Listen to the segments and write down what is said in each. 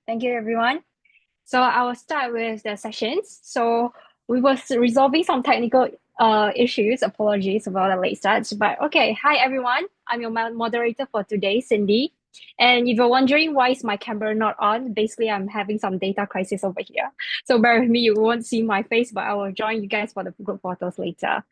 Thank you, everyone. So I will start with the sessions. So we were resolving some technical issues. Apologies about the late start. But okay, hi everyone. I'm your moderator for today, Cindy. And if you're wondering why is my camera not on, basically I'm having some data crisis over here. So bear with me, you won't see my face, but I will join you guys for the group photos later.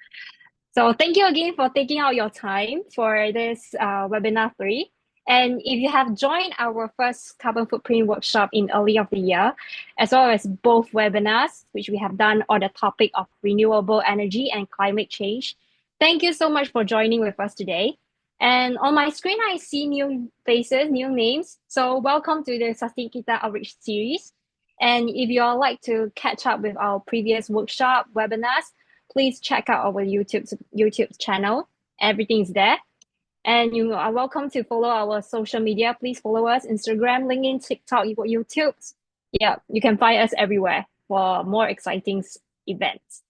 So thank you again for taking out your time for this webinar 3. And if you have joined our first carbon footprint workshop in early of the year, as well as both webinars, which we have done on the topic of renewable energy and climate change, thank you so much for joining with us today. And on my screen, I see new faces, new names. So welcome to the Sustain Kita Outreach Series. And if you all like to catch up with our previous workshop webinars, please check out our YouTube channel. Everything is there. And you are welcome to follow our social media. Please follow us, Instagram, LinkedIn, TikTok, YouTube. Yeah, you can find us everywhere for more exciting events.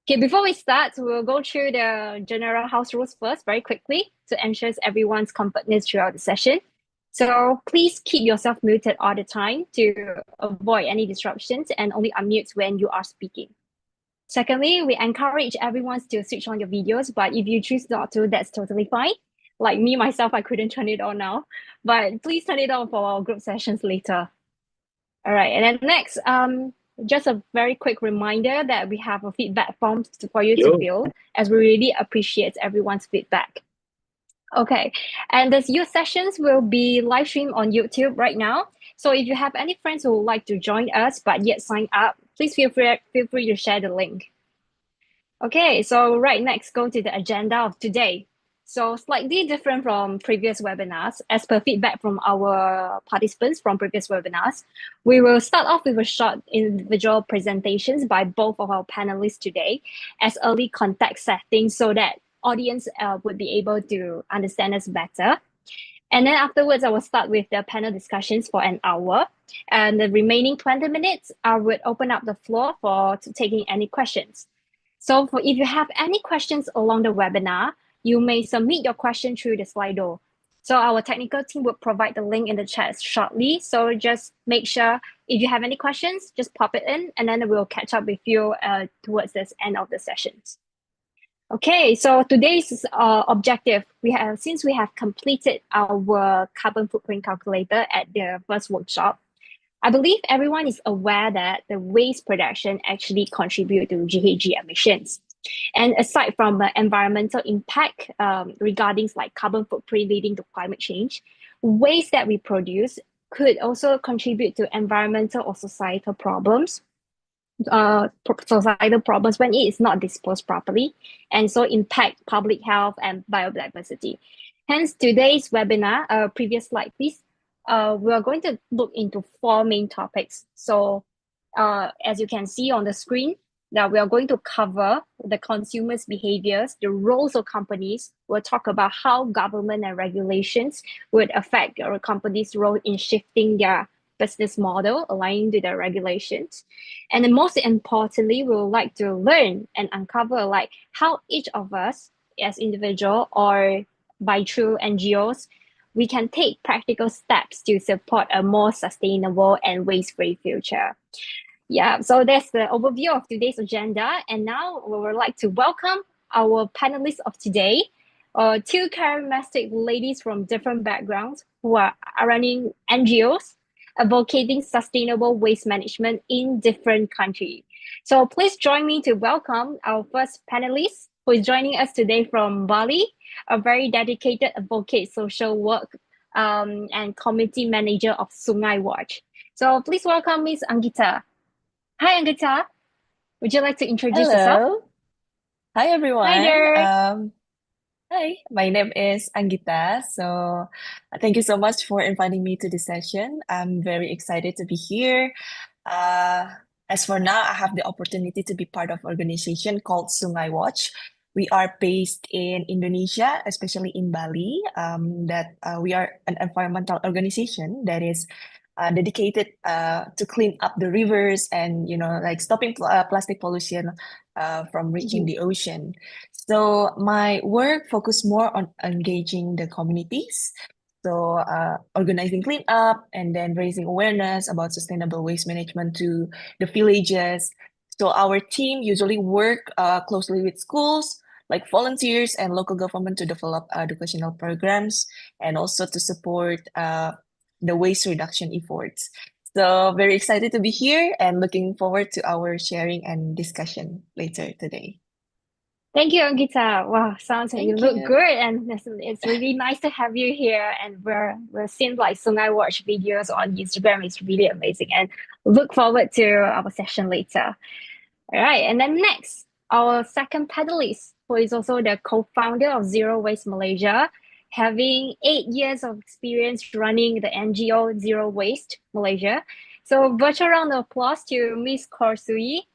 Okay, before we start, we'll go through the general house rules first very quickly to ensure everyone's completeness throughout the session. So please keep yourself muted all the time to avoid any disruptions and only unmute when you are speaking. Secondly, we encourage everyone to switch on your videos, but if you choose not to, that's totally fine. Like me, myself, I couldn't turn it on now, but please turn it on for our group sessions later. All right, and then next, just a very quick reminder that we have a feedback form for you to fill, as we really appreciate everyone's feedback. Okay, and this youth sessions will be live streamed on YouTube right now. So if you have any friends who would like to join us but yet sign up, please feel free to share the link. Okay, so right next, go to the agenda of today. So slightly different from previous webinars, as per feedback from our participants from previous webinars, we will start off with a short individual presentations by both of our panelists today as early context setting so that audience would be able to understand us better. And then afterwards, I will start with the panel discussions for an hour. And the remaining 20 minutes, I would open up the floor for taking any questions. So if you have any questions along the webinar, you may submit your question through the Slido. So our technical team will provide the link in the chat shortly. So just make sure if you have any questions, just pop it in and then we'll catch up with you towards this end of the sessions. Okay, so today's objective, since we have completed our carbon footprint calculator at the first workshop, I believe everyone is aware that the waste production actually contribute to GHG emissions. And aside from the environmental impact regarding like carbon footprint leading to climate change, waste that we produce could also contribute to environmental or societal problems when it is not disposed properly, and so impact public health and biodiversity. Hence, today's webinar, previous slide please, we are going to look into 4 main topics. So as you can see on the screen, that we are going to cover the consumers' behaviors, the roles of companies. We'll talk about how government and regulations would affect our company's role in shifting their business model, aligning to the regulations. And then most importantly, we would like to learn and uncover like how each of us as individual or by through NGOs, we can take practical steps to support a more sustainable and waste-free future. Yeah, so that's the overview of today's agenda. And now we would like to welcome our panelists of today, 2 charismatic ladies from different backgrounds who are running NGOs, advocating sustainable waste management in different countries. So please join me to welcome our first panelist, who is joining us today from Bali, a very dedicated advocate, social work, and community manager of Sungai Watch. So please welcome Ms. Anggita. Hi, Anggita. Would you like to introduce yourself? Hello. Hi, everyone. Hi there. Hi, my name is Anggita. So thank you so much for inviting me to this session. I'm very excited to be here. As for now, I have the opportunity to be part of an organization called Sungai Watch. We are based in Indonesia, especially in Bali. We are an environmental organization that is dedicated to clean up the rivers and like stopping plastic pollution from reaching the ocean. So my work focus more on engaging the communities So organizing cleanup and then raising awareness about sustainable waste management to the villages. So our team usually work closely with schools, like volunteers and local government to develop educational programs and also to support the waste reduction efforts. So very excited to be here and looking forward to our sharing and discussion later today. Thank you, Anggita. Wow, sounds like you Thank look you. good, and it's really nice to have you here. And we're seeing like Sungai watch videos on Instagram. It's really amazing, and look forward to our session later. All right, and then next, our second panelist, who is also the co-founder of Zero Waste Malaysia, having 8 years of experience running the NGO Zero Waste Malaysia. So virtual round of applause to Miss Khor Sue Yee.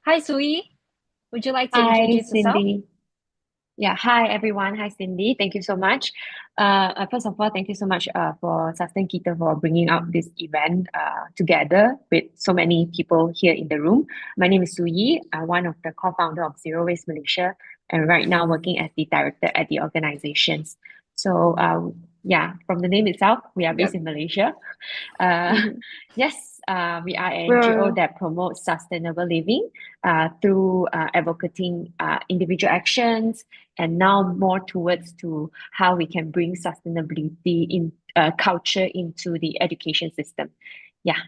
Hi, Sue Yee. Would you like to Hi, introduce yourself? Cindy. Yeah, hi everyone. Hi, Cindy. Thank you so much. First of all, thank you so much for Sustain Kita for bringing out this event together with so many people here in the room. My name is Sue Yee. I'm one of the co-founder of Zero Waste Malaysia, and right now working as the director at the organizations. So, yeah, from the name itself, we are based in Malaysia. Yes, we are an NGO that promotes sustainable living through advocating individual actions, and now more towards to how we can bring sustainability in culture into the education system. Yeah.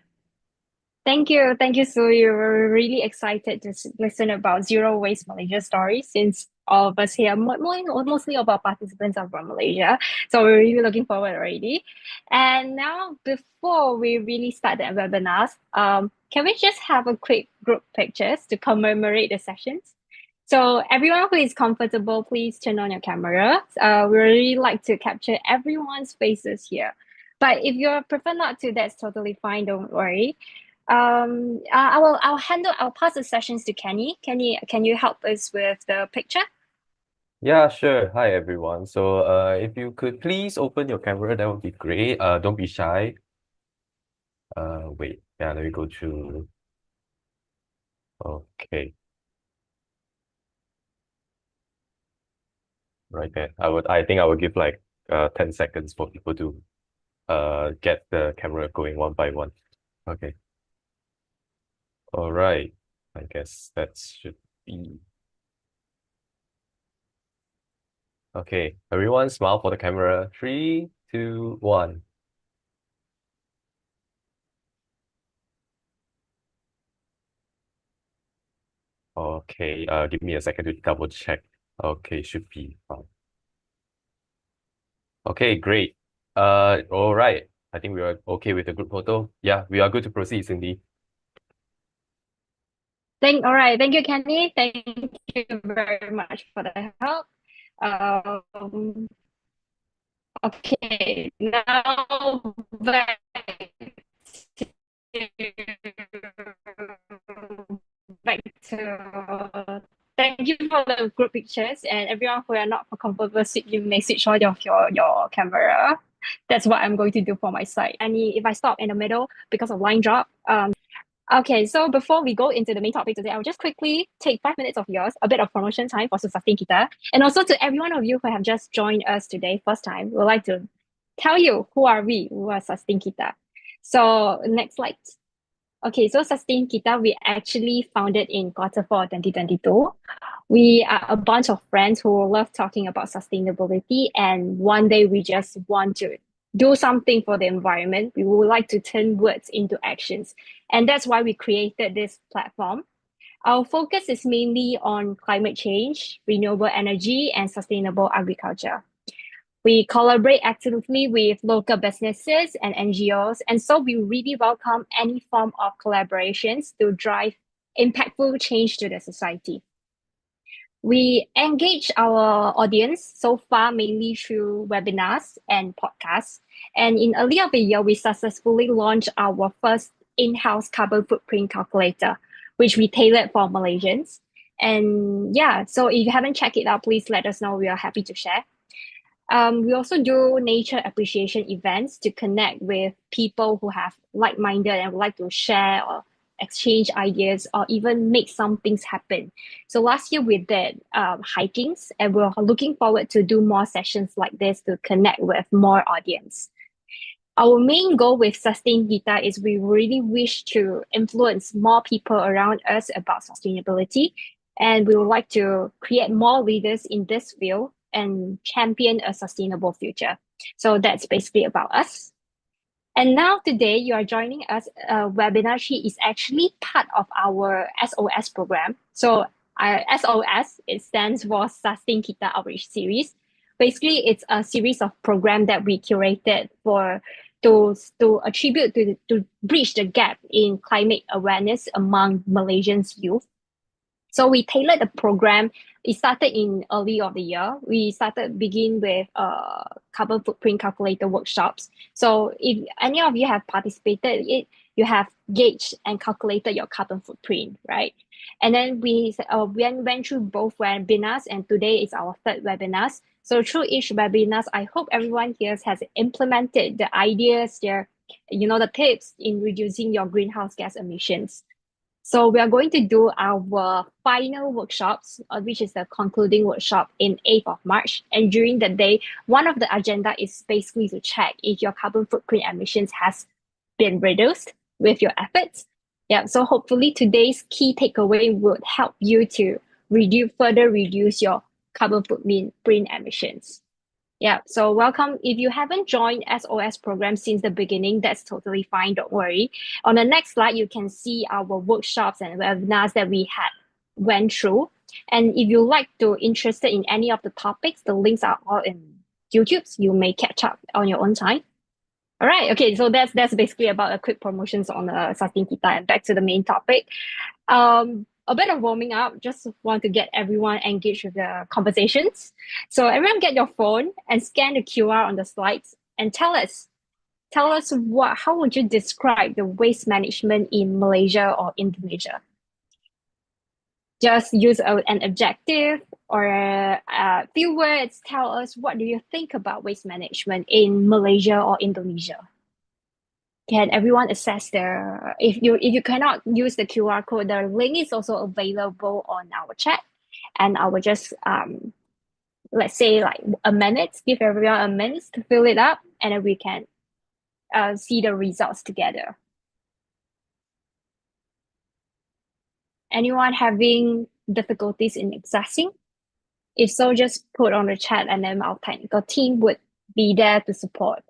Thank you, Sue. We're really excited to listen about Zero Waste Malaysia stories since all of us here, mostly of our participants are from Malaysia. So we're really looking forward already. And now, before we really start the webinars, can we just have a quick group pictures to commemorate the sessions? So everyone who is comfortable, please turn on your camera. We really like to capture everyone's faces here. But if you prefer not to, that's totally fine. Don't worry. I'll pass the sessions to Kenny. Kenny, can you help us with the picture? Yeah, sure. Hi, everyone. So, if you could please open your camera, that would be great. Don't be shy. Wait. Yeah, let me go through. Okay. Right there. I think I would give like 10 seconds for people to get the camera going one by one. Okay. All right. I guess that should be. Okay. Everyone smile for the camera. 3, 2, 1. Okay. Give me a second to double check. Okay, should be fine. Okay, great. All right. I think we are okay with the group photo. Yeah, we are good to proceed, Cindy. All right. Thank you, Kenny. Thank you very much for the help. Okay, now back to back to thank you for the group pictures, and everyone who are not comfortable, you may switch on your camera. That's what I'm going to do for my side. If I stop in the middle because of line drop, okay, so before we go into the main topic today, I'll just quickly take 5 minutes of yours, a bit of promotion time for Sustain Kita. And also to every one of you who have just joined us today, first time, we'd like to tell you who are we, who are Sustain Kita. So next slide. Okay, so Sustain Kita, we actually founded in Q4 2022. We are a bunch of friends who love talking about sustainability, and one day we just want to do something for the environment. We would like to turn words into actions. And that's why we created this platform. Our focus is mainly on climate change, renewable energy, and sustainable agriculture. We collaborate actively with local businesses and NGOs, and so we really welcome any form of collaborations to drive impactful change to the society. We engage our audience so far mainly through webinars and podcasts. And in early of the year, we successfully launched our first in-house carbon footprint calculator, which we tailored for Malaysians. And yeah, so if you haven't checked it out, please let us know. We are happy to share. We also do nature appreciation events to connect with people who have like-minded and would like to share or exchange ideas, or even make some things happen. So last year we did hikings, and we're looking forward to do more sessions like this to connect with more audience. Our main goal with Sustain Gita is we really wish to influence more people around us about sustainability, and we would like to create more leaders in this field and champion a sustainable future. So that's basically about us. And now today you are joining us webinar. She is actually part of our SOS program. So SOS, it stands for Sustain Kita Outreach Series. Basically, it's a series of programs that we curated for to attribute to bridge the gap in climate awareness among Malaysians youth. So we tailored the program. It started in early of the year. We begin with carbon footprint calculator workshops. So if any of you have participated in it, you have gauged and calculated your carbon footprint, right? And then we went through both webinars, and today is our third webinar. So through each webinar, I hope everyone here has implemented the ideas, the tips in reducing your greenhouse gas emissions. So we are going to do our final workshops, which is the concluding workshop in 8th of March. And during the day, one of the agenda is basically to check if your carbon footprint emissions has been reduced with your efforts. Yeah, so hopefully today's key takeaway would help you to further reduce your carbon footprint emissions. Yeah, so welcome. If you haven't joined SOS program since the beginning, that's totally fine, don't worry. On the next slide, you can see our workshops and webinars that we had went through. And if you like to interested in any of the topics, the links are all in YouTube. So you may catch up on your own time. All right, okay, so that's basically about a quick promotions on Sustain Kita, and back to the main topic. A bit of warming up, just want to get everyone engaged with the conversations. So everyone get your phone and scan the QR on the slides and tell us how would you describe the waste management in Malaysia or Indonesia? Just use an adjective or a few words. Tell us, what do you think about waste management in Malaysia or Indonesia? Can everyone access if you cannot use the QR code, the link is also available on our chat, and I will just let's say like a minute, give everyone a minute to fill it up, and then we can see the results together. Anyone having difficulties in accessing? If so, just put on the chat, and then our technical team would be there to support.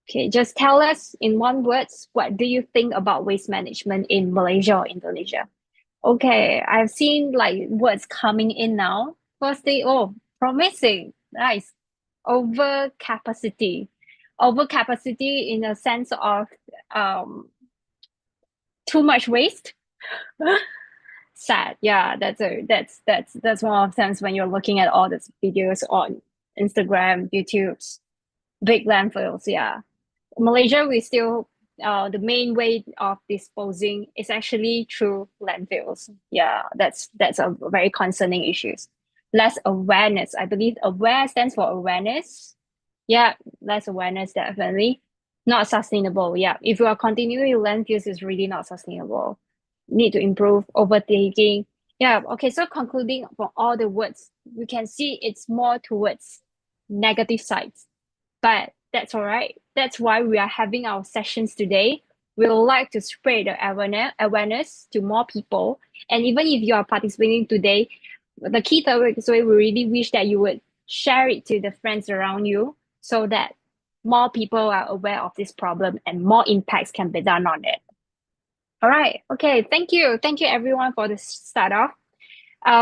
Okay, just tell us in one words, what do you think about waste management in Malaysia or Indonesia? Okay, I've seen like words coming in now. Firstly, promising, nice. Overcapacity in a sense of too much waste. Sad. Yeah, that's one of the times when you're looking at all these videos on Instagram, YouTube, big landfills. Yeah. Malaysia, we still the main way of disposing is actually through landfills. Yeah, that's a very concerning issue. Less awareness. I believe aware stands for awareness. Yeah, less awareness, definitely. Not sustainable. Yeah, if you are continuing landfills, it's really not sustainable. Need to improve. Overtaking. Yeah, okay, so concluding for all the words, we can see it's more towards negative sides. But that's all right. That's why we are having our sessions today. We would like to spread the awareness to more people. And even if you are participating today, the key takeaway, we really wish that you would share it to the friends around you so that more people are aware of this problem and more impacts can be done on it. All right. Okay. Thank you. Thank you, everyone, for the start off.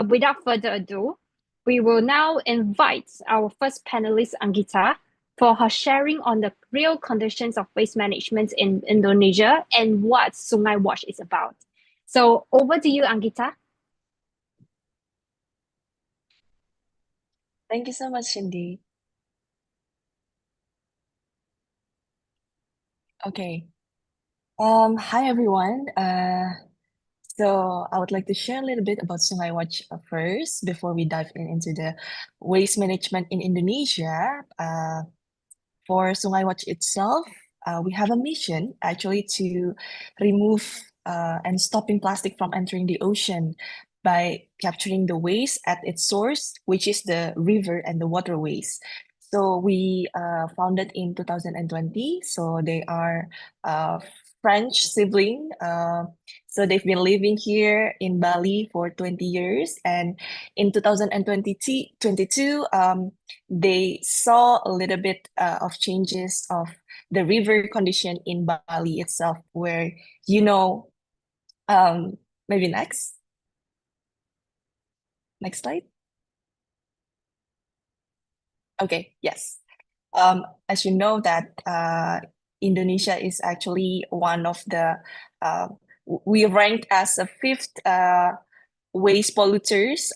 Without further ado, we will now invite our first panelist, Anggita, for her sharing on the real conditions of waste management in Indonesia and what Sungai Watch is about. So over to you, Anggita. Thank you so much, Cindy. Okay. Hi everyone. So I would like to share a little bit about Sungai Watch first before we dive into the waste management in Indonesia. For Sungai Watch itself, we have a mission actually to remove and stopping plastic from entering the ocean by capturing the waste at its source, which is the river and the waterways. So we founded in 2020. So they are French sibling. So they've been living here in Bali for 20 years. And in 2022, they saw a little bit of changes of the river condition in Bali itself, where, maybe next slide. Okay, yes. As you know that Indonesia is actually one of the, we ranked as a fifth waste polluters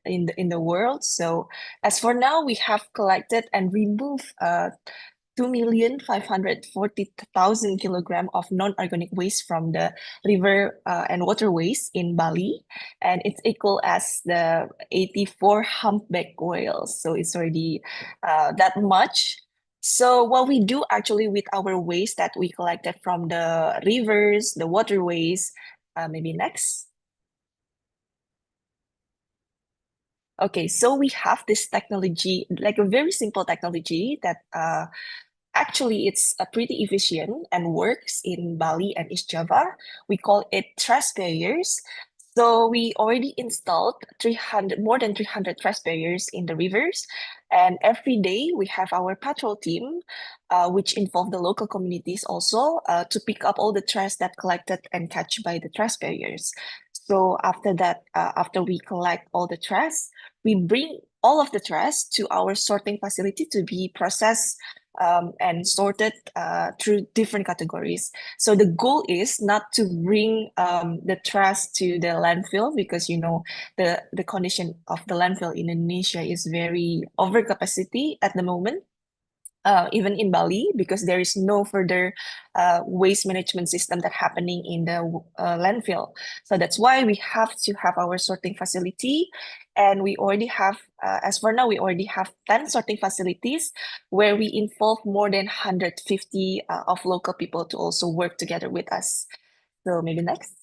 in the world. So as for now, we have collected and removed 2,540,000 kilograms of non-organic waste from the river and waterways in Bali, and it's equal as the 84 humpback whales. So it's already that much. So what we do actually with our waste that we collected from the rivers, the waterways, maybe next. Okay, so we have this technology, like a very simple technology that actually it's pretty efficient and works in Bali and East Java. We call it trash barriers. So we already installed more than 300 trash barriers in the rivers. And every day we have our patrol team, which involve the local communities also, to pick up all the trash that collected and catch by the trash barriers. So after that, after we collect all the trash, we bring all of the trash to our sorting facility to be processed and sorted through different categories. So the goal is not to bring the trash to the landfill, because the condition of the landfill in Indonesia is very overcapacity at the moment. Even in Bali, because there is no further waste management system that happening in the landfill. So that's why we have to have our sorting facility. And we already have, as for now, we already have 10 sorting facilities where we involve more than 150 of local people to also work together with us. So maybe next.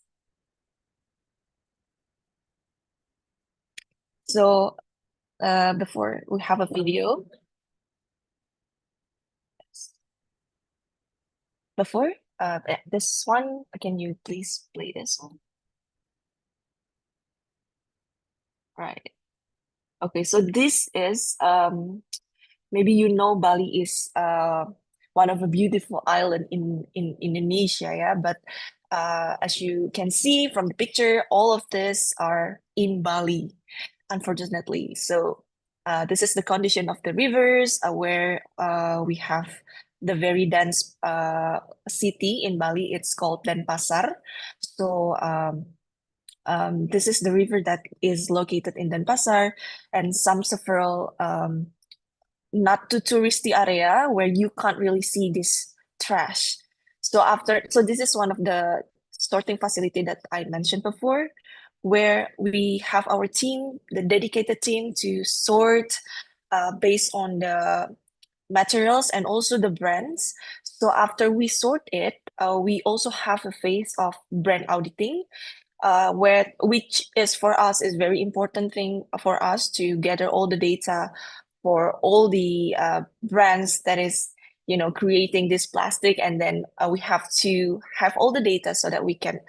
So before we have a video. Before this one, can you please play this one? Right. Okay, so this is maybe Bali is one of a beautiful island in Indonesia, yeah. But as you can see from the picture, all of this are in Bali, unfortunately. So this is the condition of the rivers, where we have the very dense city in Bali. It's called Denpasar. So this is the river that is located in Denpasar, and some several not too touristy area where you can't really see this trash. So this is one of the sorting facility that I mentioned before, where we have our team, the dedicated team, to sort based on the materials and also the brands. So after we sort it, we also have a phase of brand auditing, which is for us is very important thing for us to gather all the data for all the brands that is creating this plastic, and then we have to have all the data so that we can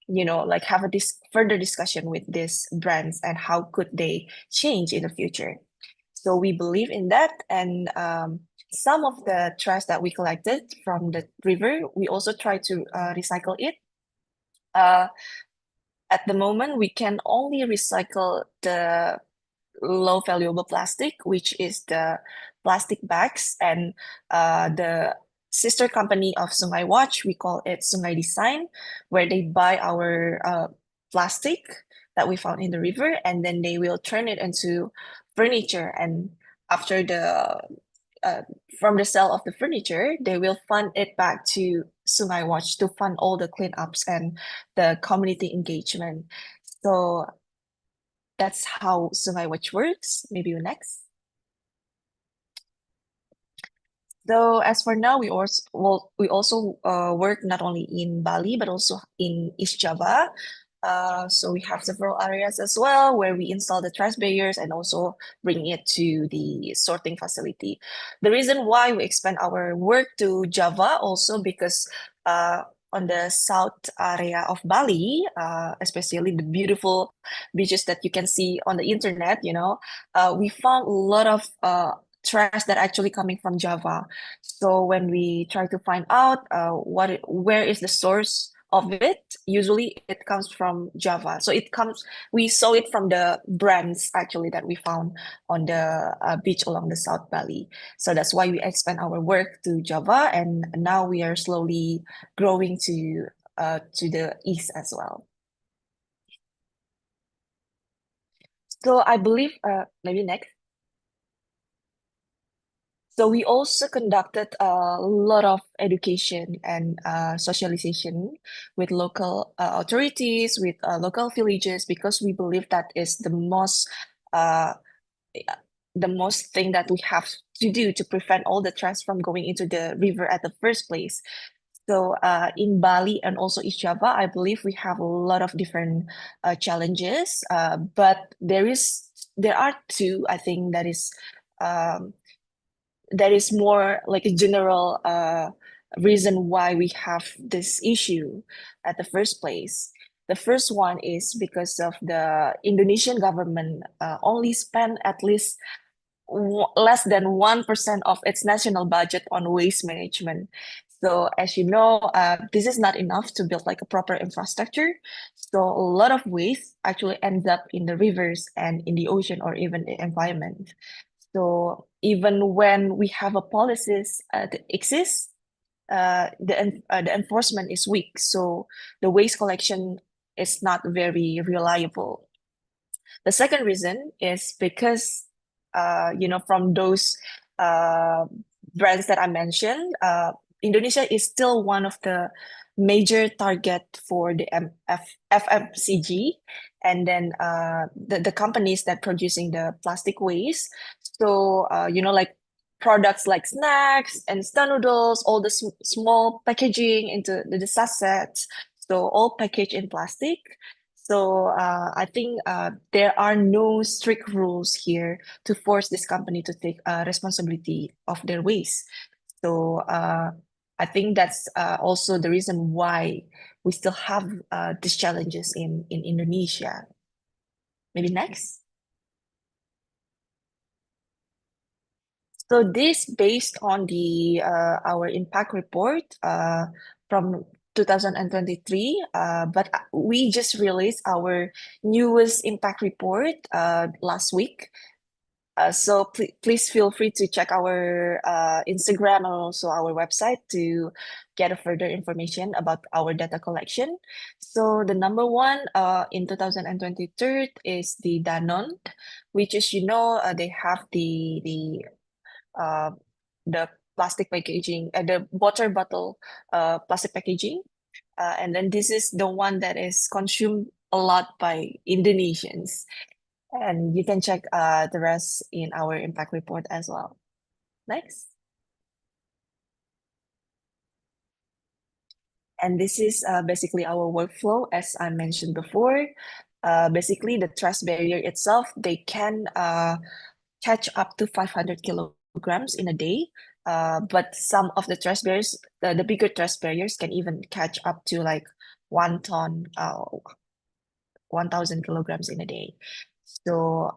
like have a further discussion with these brands and how could they change in the future. So we believe in that, and some of the trash that we collected from the river, we also try to recycle it. At the moment, we can only recycle the low valuable plastic, which is the plastic bags, and the sister company of Sungai Watch, we call it Sungai Design, where they buy our plastic that we found in the river, and then they will turn it into furniture. And after from the sale of the furniture, they will fund it back to Sungai Watch to fund all the cleanups and the community engagement. So that's how Sungai Watch works. Maybe you next. So as for now, we also work not only in Bali but also in East Java. So we have several areas as well where we install the trash barriers and also bring it to the sorting facility. The reason why we expand our work to Java also because on the south area of Bali, especially the beautiful beaches that you can see on the internet, we found a lot of trash that actually coming from Java. So when we try to find out where is the source of it, usually it comes from Java. So we saw it from the brands actually that we found on the beach along the South Bali. So that's why we expand our work to Java, and now we are slowly growing to the east as well. So I believe maybe next. So we also conducted a lot of education and socialization with local authorities, with local villages, because we believe that is uh, the most thing that we have to do to prevent all the trash from going into the river at the first place. So in Bali and also East Java, I believe we have a lot of different challenges, but there are two, I think, um, that is more like a general reason why we have this issue at the first place. The first one is because of the Indonesian government only spend at least less than 1% of its national budget on waste management. So as you know, this is not enough to build like a proper infrastructure. So a lot of waste actually ends up in the rivers and in the ocean or even the environment. So even when we have a policies that exists, the enforcement is weak. So the waste collection is not very reliable. The second reason is because, from those brands that I mentioned, Indonesia is still one of the major target for the FMCG, and then the companies that producing the plastic waste. So, like products like snacks and instant noodles, all the small packaging into the sachets, so all packaged in plastic. So I think there are no strict rules here to force this company to take responsibility of their waste. So I think that's also the reason why we still have these challenges in Indonesia. Maybe next. So this based on the our impact report from 2023, but we just released our newest impact report last week. So please feel free to check our Instagram and also our website to get further information about our data collection. So the number one in 2023 is the Danone, which is they have uh, the plastic packaging, the water bottle plastic packaging. And then this is the one that is consumed a lot by Indonesians. And you can check the rest in our impact report as well. Next. And this is basically our workflow, as I mentioned before. Basically, the trash barrier itself, they can catch up to 500 kilograms in a day. But some of the trash barriers, the bigger trash barriers can even catch up to like 1 ton, 1,000 kilograms in a day. So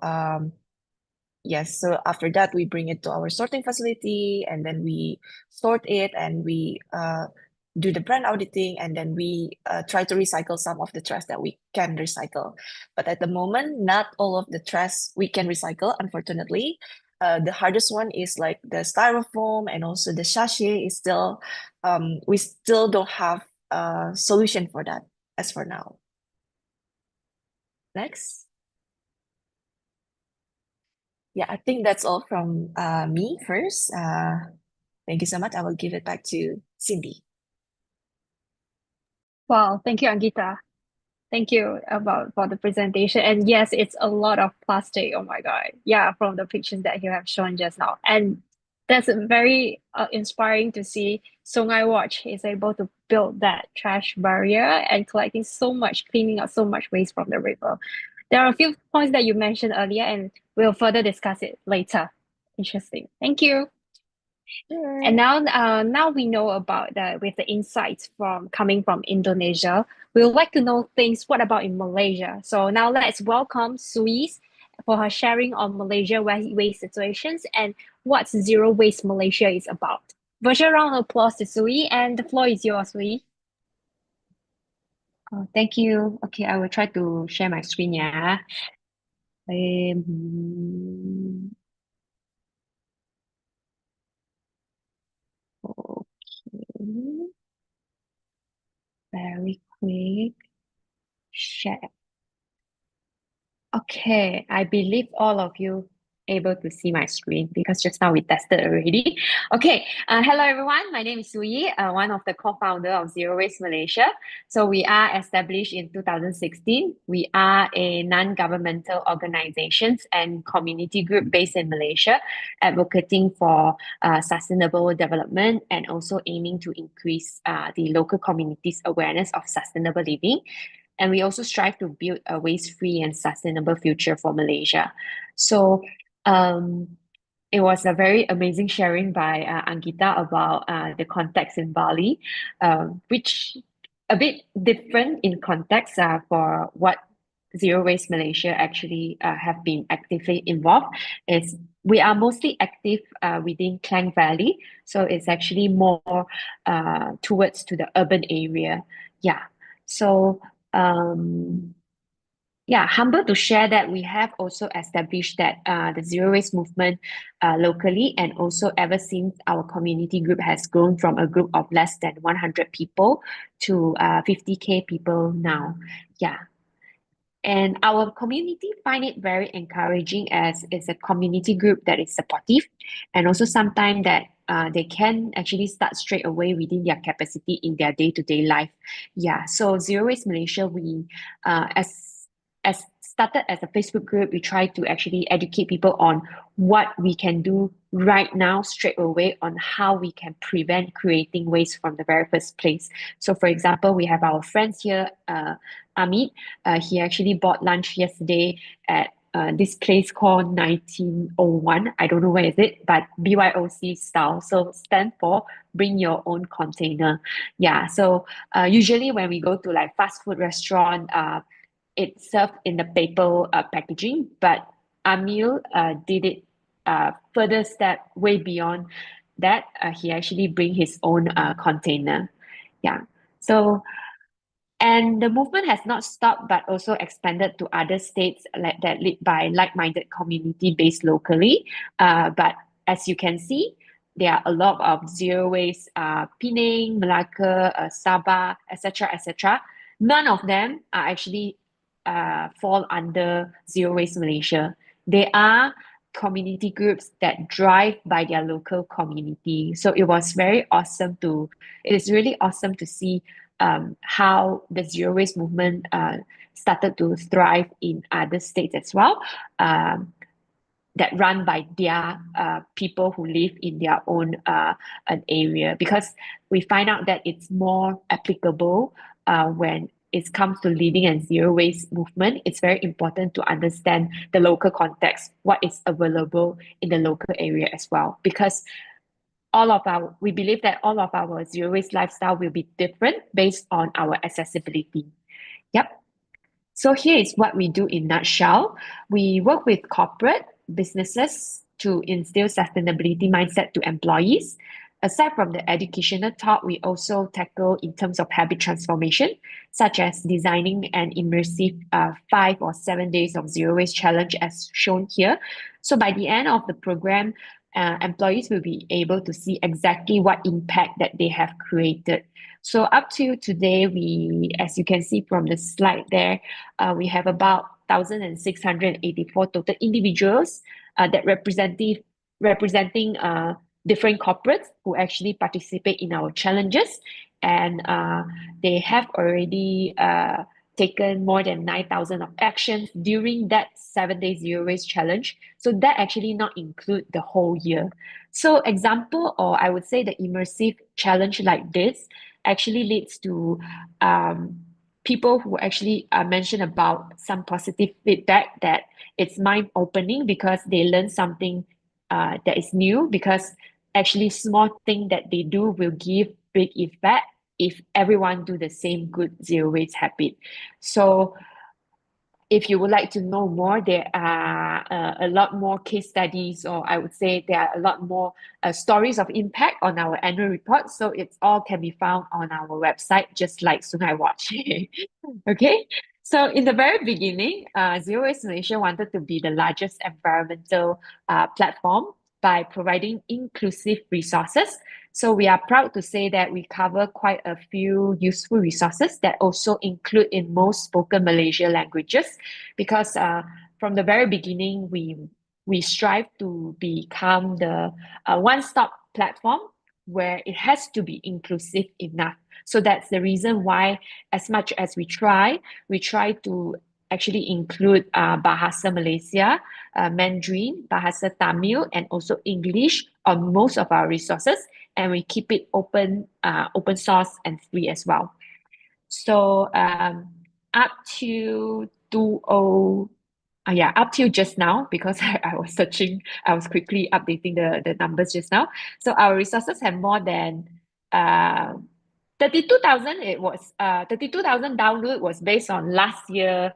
yes, so after that, we bring it to our sorting facility, and then we sort it, and we do the brand auditing, and then we try to recycle some of the trash that we can recycle. But at the moment, not all of the trash we can recycle, unfortunately. The hardest one is like the styrofoam and also the sachet is still, we still don't have a solution for that as for now. Next. Yeah, I think that's all from me first. Thank you so much. I will give it back to Cindy. Wow, thank you, Anggita. Thank you for the presentation. And yes, it's a lot of plastic. Oh my God. Yeah, from the pictures that you have shown just now. And That's very inspiring to see Songai Watch is able to build that trash barrier and cleaning up so much waste from the river. There are a few points that you mentioned earlier, and we'll further discuss it later. Interesting. Thank you. Sure. And now we know about that with the insights coming from Indonesia. We would like to know things. What about in Malaysia? So now let's welcome Sue Yee for her sharing on Malaysia waste situations and what Zero Waste Malaysia is about. Virtual round of applause to Sue Yee, and the floor is yours, Sue Yee. Oh, thank you. Okay, I will try to share my screen, yeah. Okay. Very quick. Share. Okay, I believe all of you able to see my screen because just now we tested already. Okay, hello everyone. My name is Sue Yee, one of the co-founder of Zero Waste Malaysia. So we are established in 2016. We are a non-governmental organizations and community group based in Malaysia, advocating for sustainable development and also aiming to increase the local community's awareness of sustainable living. And we also strive to build a waste-free and sustainable future for Malaysia. So it was a very amazing sharing by Anggita about the context in Bali, which a bit different in context for what Zero Waste Malaysia actually have been actively involved. Is we are mostly active within Klang Valley, so it's actually more towards to the urban area. Yeah, so yeah, humble to share that we have also established that the Zero Waste movement locally, and also ever since our community group has grown from a group of less than 100 people to 50K people now. Yeah. And our community find it very encouraging as it's a community group that is supportive, and also sometimes that they can actually start straight away within their capacity in their day-to-day life. Yeah, so Zero Waste Malaysia, we as started as a Facebook group, we try to actually educate people on what we can do right now straight away on how we can prevent creating waste from the very first place. So for example, we have our friends here, Amit, he actually bought lunch yesterday at this place called 1901. I don't know where is it, but BYOC style. So stand for bring your own container. Yeah. So usually when we go to like fast food restaurant, it's served in the paper packaging, but Amil did it further step way beyond that. He actually bring his own container. Yeah. So and the movement has not stopped, but also expanded to other states like that led by like-minded community based locally. But as you can see, there are a lot of zero waste, Penang, Malacca, Sabah, etc., etc. None of them are actually fall under Zero Waste Malaysia. They are community groups that drive by their local community. So it was very awesome it is really awesome to see how the Zero Waste movement started to thrive in other states as well, that run by their people who live in their own an area, because we find out that it's more applicable when it comes to living and zero waste movement. It's very important to understand the local context, what is available in the local area as well, because we believe that all of our zero waste lifestyle will be different based on our accessibility. Yep. So here is what we do in nutshell. We work with corporate businesses to instill sustainability mindset to employees. Aside from the educational talk, we also tackle in terms of habit transformation, such as designing an immersive 5 or 7 days of zero waste challenge as shown here. So by the end of the program, employees will be able to see exactly what impact that they have created. So up to today, as you can see from the slide there, we have about 1,684 total individuals that representing different corporates who actually participate in our challenges, and they have already taken more than 9,000 of actions during that 7 day zero waste challenge. So that actually not include the whole year. So example, or I would say the immersive challenge like this actually leads to people who actually mention about some positive feedback that it's mind-opening because they learn something that is new, because actually small thing that they do will give big effect if everyone do the same good zero waste habit. So if you would like to know more, there are a lot more case studies, or I would say there are a lot more stories of impact on our annual report. So it's all can be found on our website, just like Sungai Watch. Okay. So in the very beginning, Zero Waste Malaysia wanted to be the largest environmental platform by providing inclusive resources. So we are proud to say that we cover quite a few useful resources that also include in most spoken Malaysia languages, because from the very beginning, we strive to become the one-stop platform where it has to be inclusive enough. So that's the reason why, as much as we try to actually include Bahasa Malaysia, Mandarin, Bahasa Tamil, and also English on most of our resources, and we keep it open source and free as well. So up to up till just now, because I was searching, I was quickly updating the numbers just now. So our resources have more than 32,000. It was 32,000 download was based on last year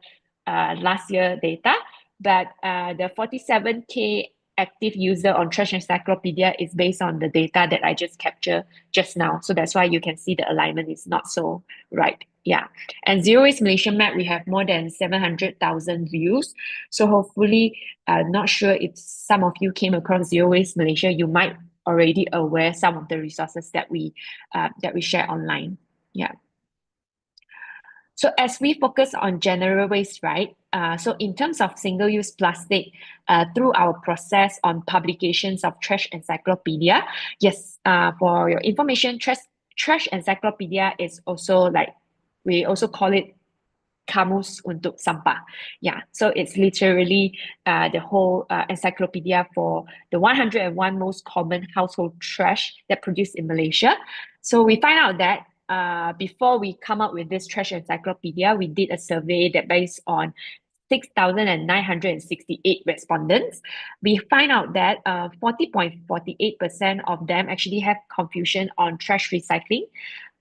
data, but the 47K active user on Trash Encyclopedia is based on the data that I just captured just now. So that's why you can see the alignment is not so right. Yeah. And Zero Waste Malaysia map, we have more than 700,000 views. So hopefully, not sure if some of you came across Zero Waste Malaysia, you might already aware some of the resources that we share online. Yeah. So as we focus on general waste, right? So in terms of single-use plastic, through our process on publications of Trash Encyclopedia, yes, for your information, Trash Encyclopedia is also like, we also call it Kamus untuk Sampah. Yeah, so it's literally the whole encyclopedia for the 101 most common household trash that produced in Malaysia. So we find out that before we come up with this trash encyclopedia, we did a survey that based on 6,968 respondents. We find out that 40.48% of them actually have confusion on trash recycling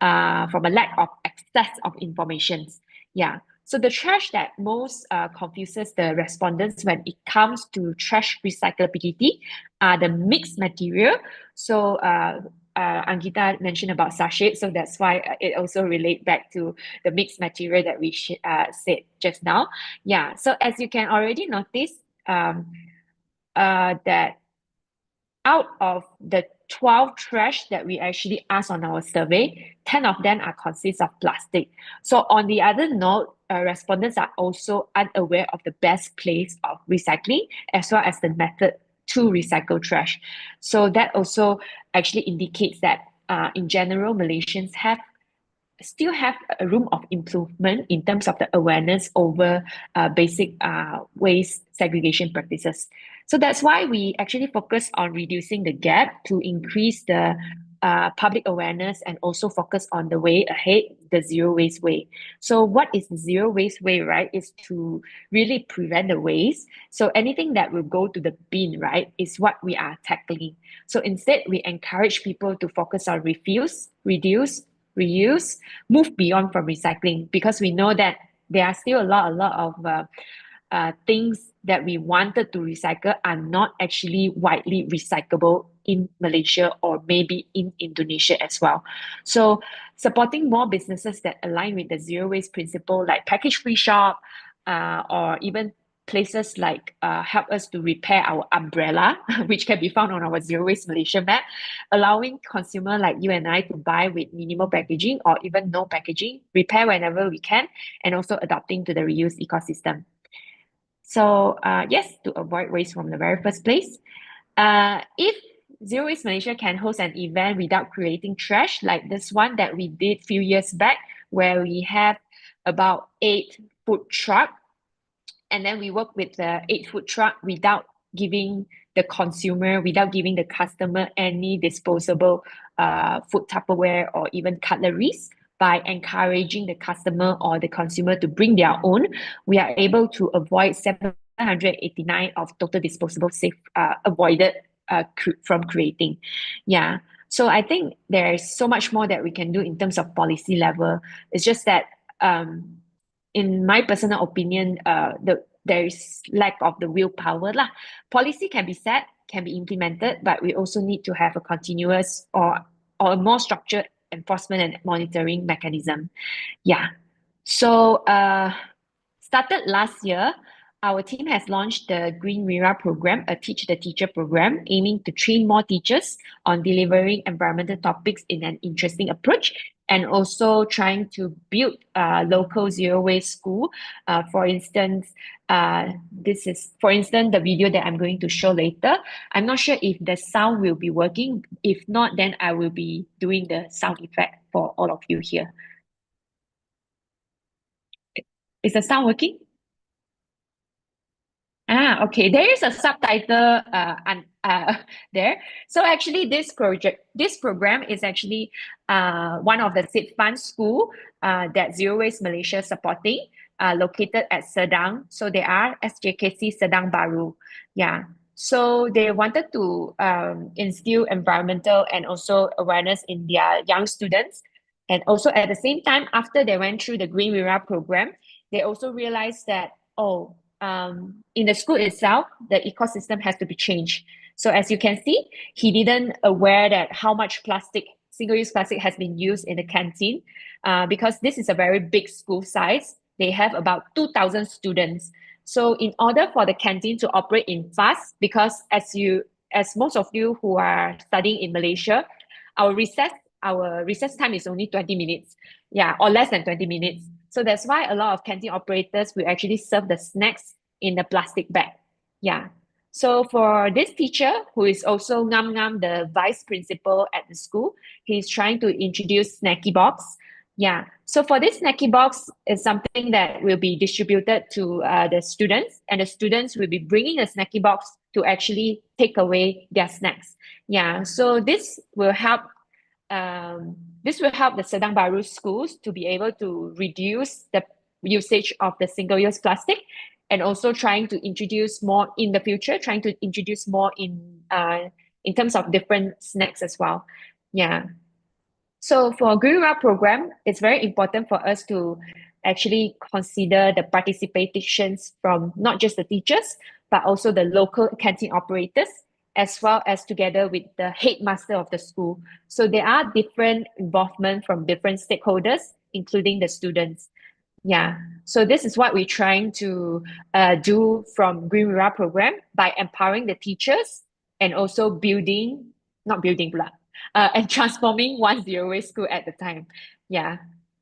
from a lack of access of information. Yeah. So the trash that most confuses the respondents when it comes to trash recyclability are the mixed material. So Anggita mentioned about sachet, so that's why it also relates back to the mixed material that we said just now. Yeah, so as you can already notice, that out of the 12 trash that we actually asked on our survey, 10 of them are consist of plastic. So on the other note, respondents are also unaware of the best place of recycling as well as the method to recycle trash. So that also actually indicates that in general, Malaysians still have a room of improvement in terms of the awareness over basic waste segregation practices. So that's why we actually focus on reducing the gap to increase the public awareness and also focus on the way ahead, the zero waste way. So what is the zero waste way, right? Is to really prevent the waste. So anything that will go to the bin, right, is what we are tackling. So instead, we encourage people to focus on refuse, reduce, reuse, move beyond from recycling, because we know that there are still a lot of things that we wanted to recycle are not actually widely recyclable in Malaysia or maybe in Indonesia as well. So supporting more businesses that align with the zero waste principle, like package free shop, or even places like help us to repair our umbrella, which can be found on our Zero Waste Malaysia map, allowing consumer like you and I to buy with minimal packaging or even no packaging, repair whenever we can, and also adapting to the reuse ecosystem. So yes, to avoid waste from the very first place. If Zero Waste Malaysia can host an event without creating trash, like this one that we did a few years back, where we have about 8 food trucks, and then we work with the 8 food truck without giving the consumer, without giving the customer any disposable food Tupperware or even cutleries, by encouraging the customer or the consumer to bring their own, we are able to avoid 789 of total disposable avoided from creating. Yeah. So I think there is so much more that we can do in terms of policy level. It's just that in my personal opinion, there is lack of the willpower lah. Policy can be set, can be implemented, but we also need to have a continuous or a more structured enforcement and monitoring mechanism. Yeah. So started last year, our team has launched the Green Mira program, a Teach the Teacher program, aiming to train more teachers on delivering environmental topics in an interesting approach, and also trying to build a local zero waste school. For instance, this is, for instance, the video that I'm going to show later. I'm not sure if the sound will be working. If not, then I will be doing the sound effect for all of you here. Is the sound working? Okay. There is a subtitle there. So actually, this program is actually one of the seed fund school that Zero Waste Malaysia supporting, located at Sedang. So they are SJKC Sedang Baru. Yeah. So they wanted to instill environmental and also awareness in their young students. And also at the same time, after they went through the Green Mira program, they also realized that, in the school itself, the ecosystem has to be changed. So as you can see, he didn't aware that how much plastic, single-use plastic has been used in the canteen, because this is a very big school size. They have about 2,000 students. So in order for the canteen to operate in fast, because as most of you who are studying in Malaysia, our recess time is only 20 minutes, or less than 20 minutes. So that's why a lot of canteen operators will actually serve the snacks in the plastic bag. Yeah. So for this teacher, who is also Ngam, the vice principal at the school, he's trying to introduce snacky box. Yeah. So for this snacky box is something that will be distributed to the students, and the students will be bringing a snacky box to actually take away their snacks. Yeah. So this will help the Sedang Baru schools to be able to reduce the usage of the single-use plastic, and also trying to introduce more in the future, in terms of different snacks as well. Yeah. So for Green Mira program, it's very important for us to actually consider the participations from not just the teachers, but also the local canteen operators, as well as together with the headmaster of the school. So there are different involvement from different stakeholders, including the students. Yeah. So this is what we're trying to do from Green Mira program, by empowering the teachers and also and transforming one zero waste school at a time. Yeah.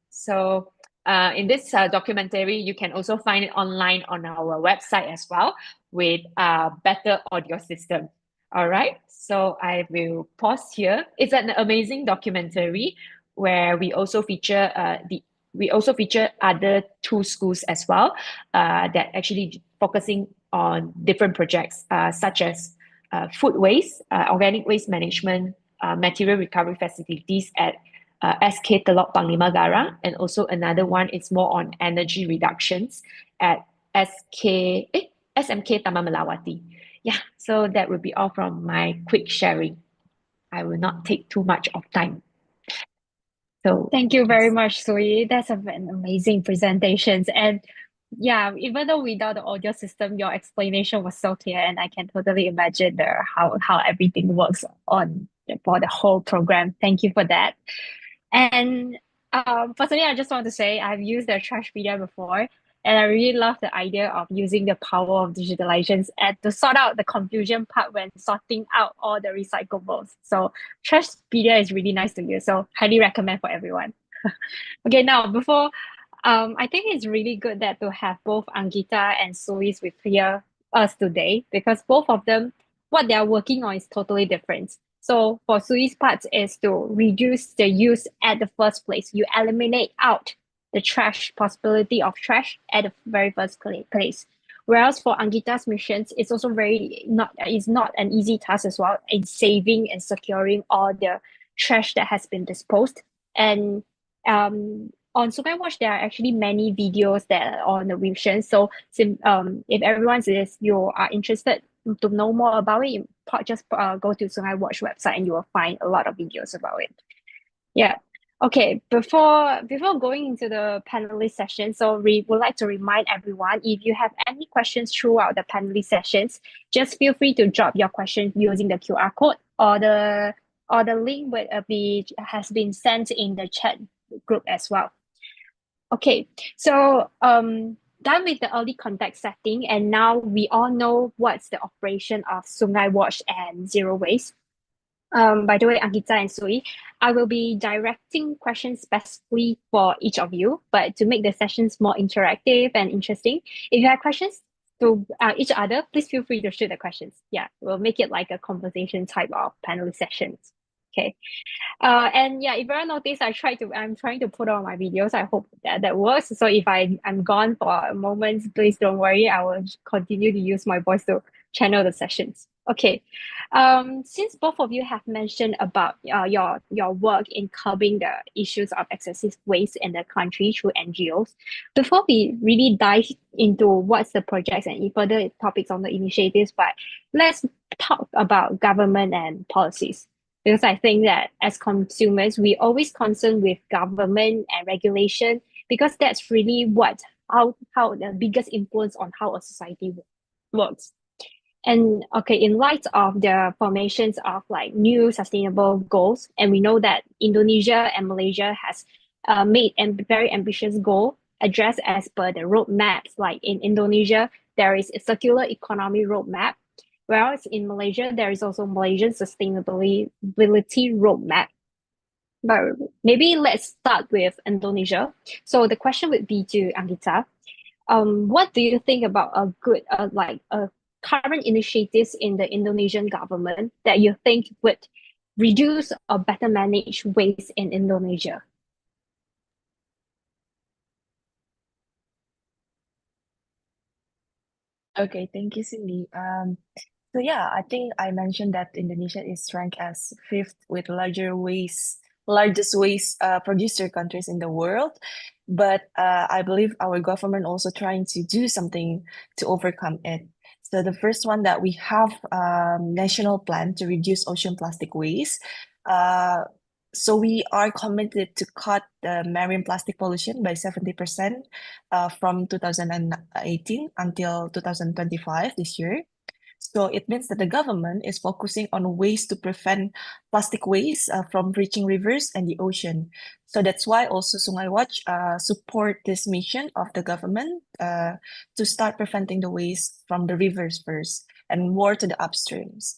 So in this documentary, you can also find it online on our website as well, with better audio system. All right. So I will pause here. It's an amazing documentary where we also feature other two schools as well, that actually focusing on different projects, such as food waste, organic waste management, material recovery facilities at SK Telok Panglima Garang, and also another one is more on energy reductions at SMK Taman Melawati. Yeah, so that would be all from my quick sharing. I will not take too much of time. So thank you very much, Sue Yee. That's an amazing presentations. And yeah, even though without the audio system, your explanation was so clear, and I can totally imagine how everything works for the whole program. Thank you for that. And personally, I just want to say I've used the trash media before, and I really love the idea of using the power of digitalizations and to sort out the confusion part when sorting out all the recyclables. So Trashpedia is really nice to use. So highly recommend for everyone. Okay, now before I think it's really good that to have both Anggita and Sue Yee with us today, because both of them, what they are working on is totally different. So for Sue Yee's part is to reduce the use at the first place. You eliminate out the possibility of trash at the very first place. Whereas for Anggita's missions, it's also it's not an easy task as well in saving and securing all the trash that has been disposed. And on Sungai Watch, there are actually many videos that are on the mission. So if you are interested to know more about it, you just go to Sungai Watch website and you will find a lot of videos about it. Yeah. Okay, before going into the panelist session, so we would like to remind everyone, if you have any questions throughout the panelist sessions, just feel free to drop your questions using the QR code, or the link has been sent in the chat group as well. Okay, so done with the early context setting, and now we all know what's the operation of Sungai Watch and Zero Waste. By the way, Anggita and Sue Yee, I will be directing questions specifically for each of you, but to make the sessions more interactive and interesting, if you have questions to each other, please feel free to shoot the questions. Yeah, we'll make it like a conversation type of panel sessions. Okay. And yeah, if you notice, I'm trying to put on my videos. I hope that works. So if I'm gone for a moment, please don't worry. I will continue to use my voice to channel the sessions. Okay. Since both of you have mentioned about your work in curbing the issues of excessive waste in the country through NGOs, before we really dive into what's the projects and further topics on the initiatives, but let's talk about government and policies. Because I think that as consumers, we always concerned with government and regulation, because that's really how the biggest influence on how a society works. And okay, in light of the formations of like new sustainable goals, and we know that Indonesia and Malaysia has made a very ambitious goal addressed as per the roadmaps. Like in Indonesia, there is a circular economy roadmap, whereas in Malaysia, there is also Malaysian sustainability roadmap. But maybe let's start with Indonesia. So the question would be to Anggita. What do you think about a current initiatives in the Indonesian government that you think would reduce or better manage waste in Indonesia? Okay, thank you, Cindy. So yeah, I think I mentioned that Indonesia is ranked as fifth with largest waste producer countries in the world. But I believe our government also trying to do something to overcome it. So the first one that we have national plan to reduce ocean plastic waste. So we are committed to cut the marine plastic pollution by 70% from 2018 until 2025 this year. So it means that the government is focusing on ways to prevent plastic waste from reaching rivers and the ocean. So that's why also Sungai Watch support this mission of the government to start preventing the waste from the rivers first and more to the upstreams.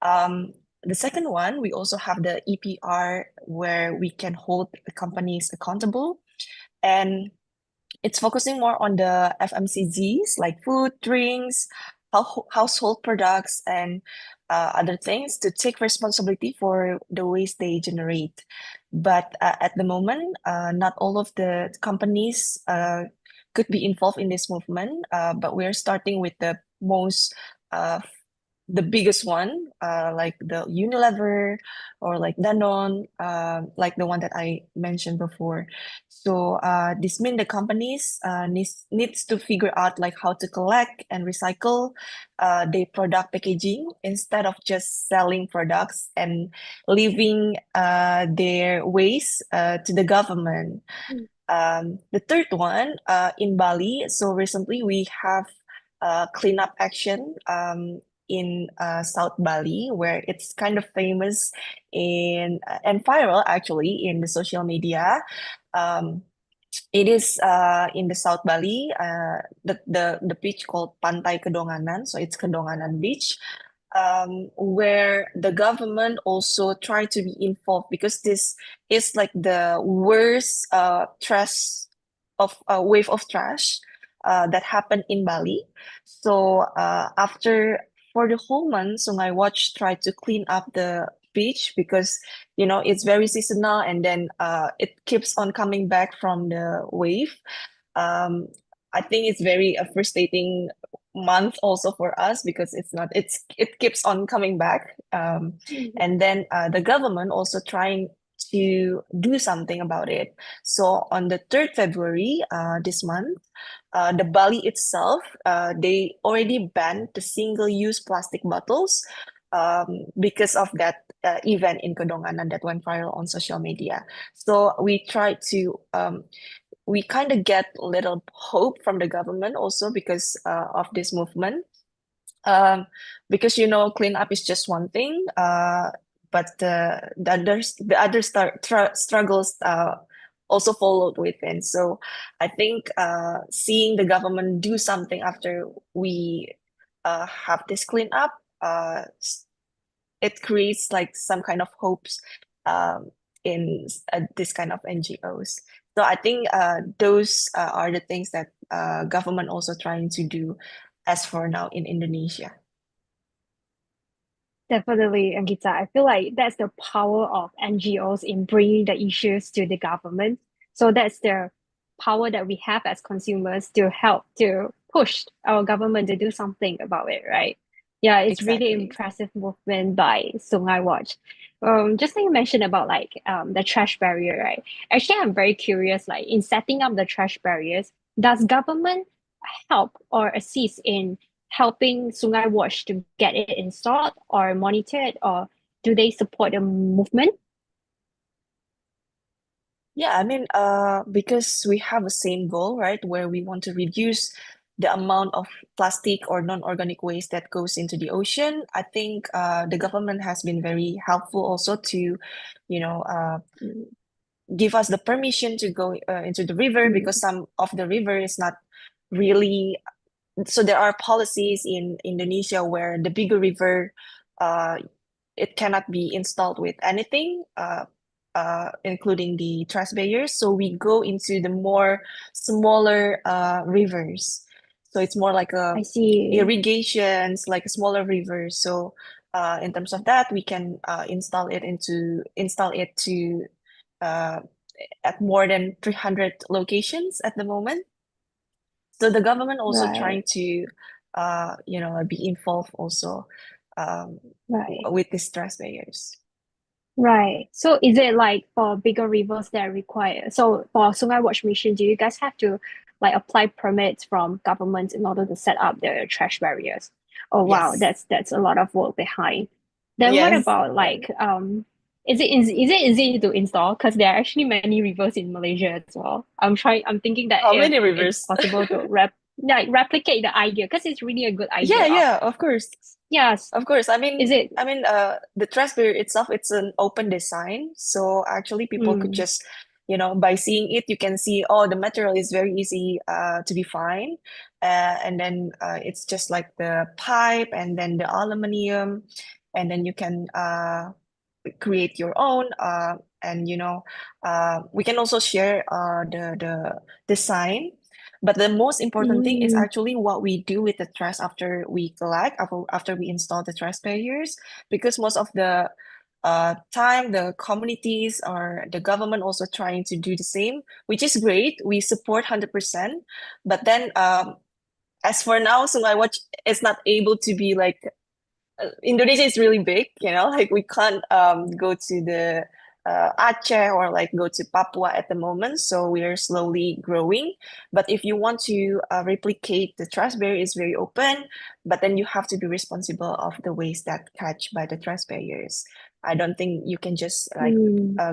The second one, we also have the EPR, where we can hold the companies accountable, and it's focusing more on the FMCGs like food, drinks, household products, and other things to take responsibility for the waste they generate. But at the moment, not all of the companies could be involved in this movement, but we're starting with the biggest one, like the Unilever or like Danone, like the one that I mentioned before. So this means the companies needs to figure out like how to collect and recycle their product packaging instead of just selling products and leaving their waste to the government. The third one, in Bali, so recently we have cleanup action in South Bali, where it's kind of famous and viral actually in the social media. It is in the South Bali, the beach called Pantai Kedonganan, so it's Kedonganan Beach, where the government also try to be involved, because this is like the worst wave of trash that happened in Bali. So for the whole month, Sungai Watch tried to clean up the beach, because it's very seasonal, and then it keeps on coming back from the wave. I think it's very frustrating month also for us because it keeps on coming back. And then the government also trying to do something about it. So on the 3rd February this month, the Bali itself, they already banned the single-use plastic bottles because of that event in Kedonganan that went viral on social media. So we try to we kind of get little hope from the government also because of this movement. Because cleanup is just one thing, but the other struggles also followed within. So I think seeing the government do something after we have this cleanup, it creates like some kind of hopes in this kind of NGOs. So I think those are the things that government also trying to do as for now in Indonesia. Definitely, Angita. I feel like that's the power of NGOs in bringing the issues to the government. So that's the power that we have as consumers to help to push our government to do something about it, right? Yeah, it's really Exactly. impressive movement by Sungai Watch. Just like you mentioned about like the trash barrier, right? Actually, I'm very curious, like in setting up the trash barriers, does government help or assist in helping Sungai Watch to get it installed or monitor it, or do they support the movement? Yeah, I mean, because we have the same goal, right, where we want to reduce the amount of plastic or non-organic waste that goes into the ocean. I think the government has been very helpful also to, give us the permission to go into the river because some of the river is not really. So there are policies in Indonesia where the bigger river, it cannot be installed with anything, including the trash barriers. So we go into the more smaller rivers. So it's more like I see. irrigations, like a smaller rivers. So in terms of that, we can install it to at more than 300 locations at the moment. So the government also Right. trying to be involved also Right. with these trash barriers. Right. So is it like for bigger rivers that require? So for Sungai Watch mission, do you guys have to like apply permits from government in order to set up the trash barriers? Oh wow, Yes. that's a lot of work behind. Then what Yes. about like is it easy to install? Because there are actually many rivers in Malaysia as well. I'm thinking that How if many it's rivers? possible to replicate the idea because it's really a good idea. Yeah, of course. Yes. Of course. I mean, Is it the trash barrier itself, it's an open design. So actually people could just, by seeing it, you can see, oh, the material is very easy to be fine. And then it's just like the pipe and then the aluminum, and then you can create your own. And we can also share the design. But the most important thing is actually what we do with the trash after we collect, after we install the trash barriers, because most of the time the communities or the government also trying to do the same, which is great. We support 100%. But then as for now, Sungai Watch is not able to be like Indonesia is really big, like we can't go to the Aceh or like go to Papua at the moment. So we are slowly growing. But if you want to replicate the trash barrier, is very open, but then you have to be responsible of the waste that catch by the trash barriers. I don't think you can just like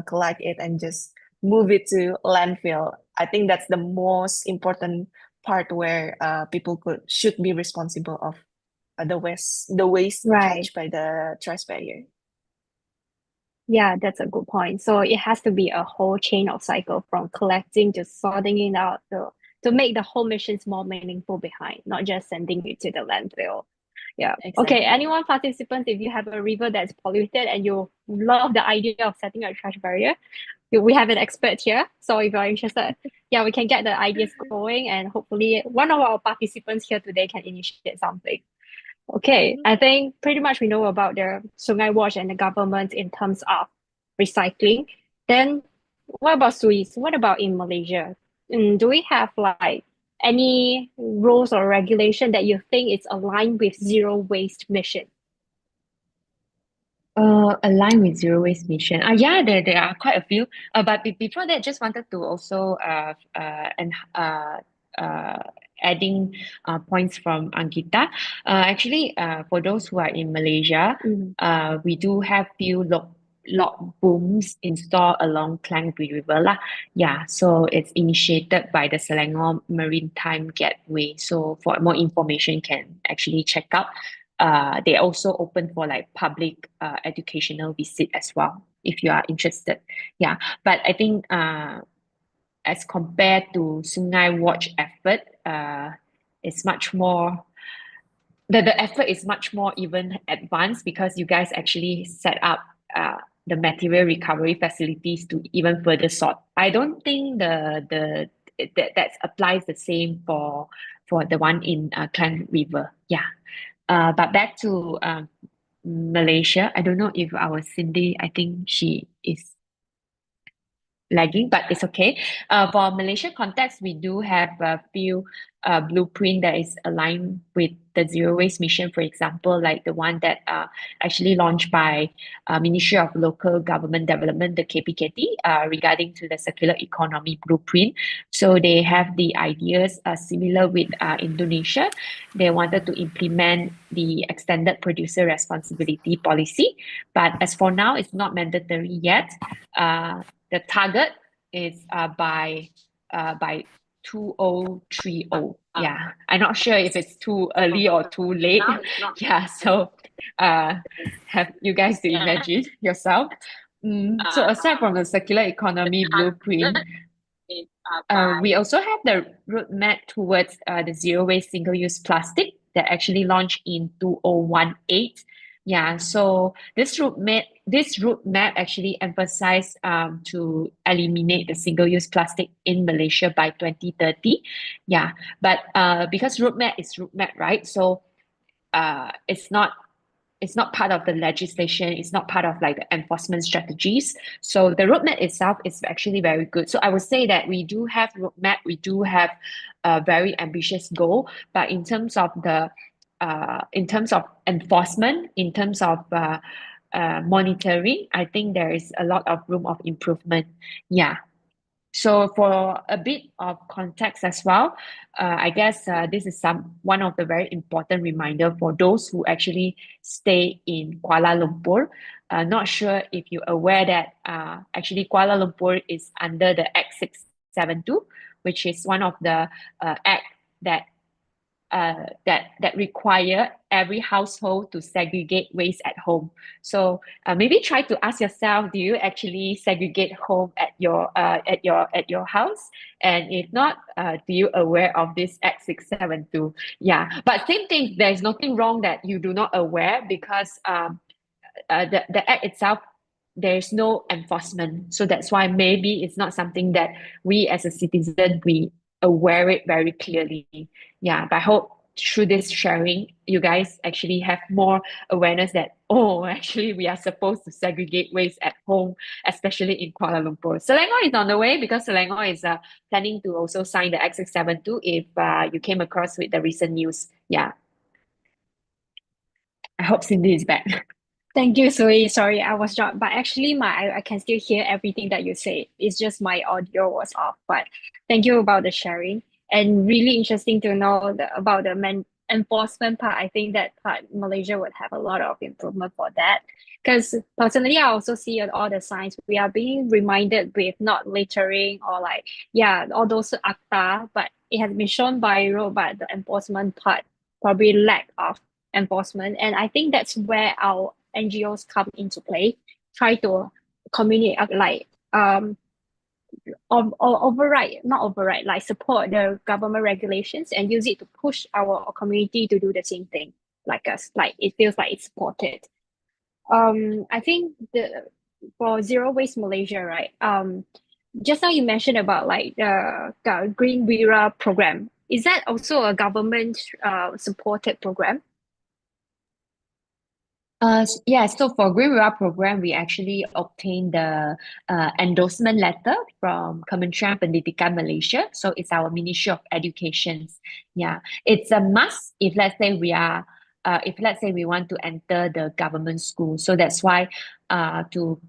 collect it and just move it to landfill. I think that's the most important part where people should be responsible of the waste right? catch by the trash barrier. Yeah, that's a good point. So it has to be a whole chain of cycle from collecting to sorting it out to make the whole missions more meaningful behind, not just sending it to the landfill. Yeah. Exactly. Okay, anyone participants, if you have a river that's polluted and you love the idea of setting a trash barrier, we have an expert here. So if you're interested, yeah, we can get the ideas going and hopefully one of our participants here today can initiate something. Okay, I think pretty much we know about the Sungai Watch and the government in terms of recycling. Then what about Swiss? What about in Malaysia? Do we have like any rules or regulation that you think is aligned with zero waste mission? Align with zero waste mission. Yeah, there are quite a few. But before that, just wanted to also adding points from Anggita. Actually, for those who are in Malaysia, we do have few log booms installed along Klang River lah. Yeah, so it's initiated by the Selangor Maritime Gateway. So for more information, can actually check out. They also open for like public educational visit as well, if you are interested. Yeah, but I think as compared to Sungai Watch effort, it's much more, the effort is much more even advanced because you guys actually set up the material recovery facilities to even further sort. I don't think that applies the same for the one in Klang River. Yeah. But back to Malaysia, I don't know if our Cindy, I think she is lagging, but it's okay. For Malaysia context, we do have a few blueprint that is aligned with the zero waste mission, for example, like the one that actually launched by Ministry of Local Government Development, the KPKT, regarding to the circular economy blueprint. So they have the ideas similar with Indonesia. They wanted to implement the extended producer responsibility policy, but as for now, it's not mandatory yet. The target is by 2030. Yeah, I'm not sure if it's too early or too late. Yeah, so have you guys to imagine yourself. So aside from the circular economy blueprint, we also have the roadmap towards the zero waste single-use plastic that actually launched in 2018. Yeah, so this roadmap actually emphasized to eliminate the single-use plastic in Malaysia by 2030. Yeah, but because roadmap is roadmap, right? So it's not part of the legislation. It's not part of like the enforcement strategies. So the roadmap itself is actually very good. So I would say that we do have roadmap. We do have a very ambitious goal, but in terms of enforcement, in terms of monitoring, I think there is a lot of room of improvement. Yeah. So for a bit of context as well, I guess this is one of the very important reminder for those who actually stay in Kuala Lumpur. Not sure if you're aware that actually Kuala Lumpur is under the Act 672, which is one of the act that require every household to segregate waste at home. So maybe try to ask yourself, do you actually segregate home at your house? And if not, do you aware of this Act 672? Yeah, but same thing, there's nothing wrong that you do not aware because the act itself, there's no enforcement. So that's why maybe it's not something that we as a citizen, we aware it very clearly. Yeah, but I hope through this sharing, you guys actually have more awareness that, oh, actually we are supposed to segregate waste at home, especially in Kuala Lumpur. Selangor is on the way because Selangor is planning to also sign the Act 672 if you came across with the recent news. Yeah. I hope Cindy is back. Thank you, Sui. Sorry, I was dropped, but actually I can still hear everything that you say. It's just my audio was off. But thank you about the sharing, and really interesting to know about the enforcement part. I think that part Malaysia would have a lot of improvement for that. Because personally, I also see all the signs we are being reminded with not littering or like all those akta, but it has been shown by road, but the enforcement part probably lack of enforcement, and I think that's where our NGOs come into play, try to communicate like like support the government regulations and use it to push our community to do the same thing like us. Like it feels like it's supported. I think for Zero Waste Malaysia, right? Just now you mentioned about like the Green Wira program. Is that also a government supported program? Yeah, so for Green Reward program, we actually obtained the endorsement letter from Kementerian Pendidikan Malaysia. So it's our Ministry of Education. Yeah, it's a must if let's say we want to enter the government school. So that's why to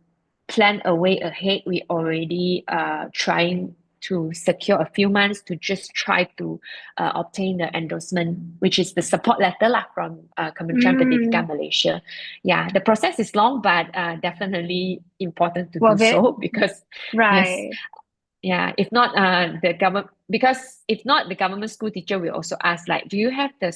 plan a way ahead, we already trying to secure a few months to just try to obtain the endorsement, which is the support letter lah from Kementerian Pendidikan Malaysia. Yeah, the process is long, but definitely important to do Worth it. so because yes, Right. yeah, if not the government, because if not the government school teacher will also ask like, do you have the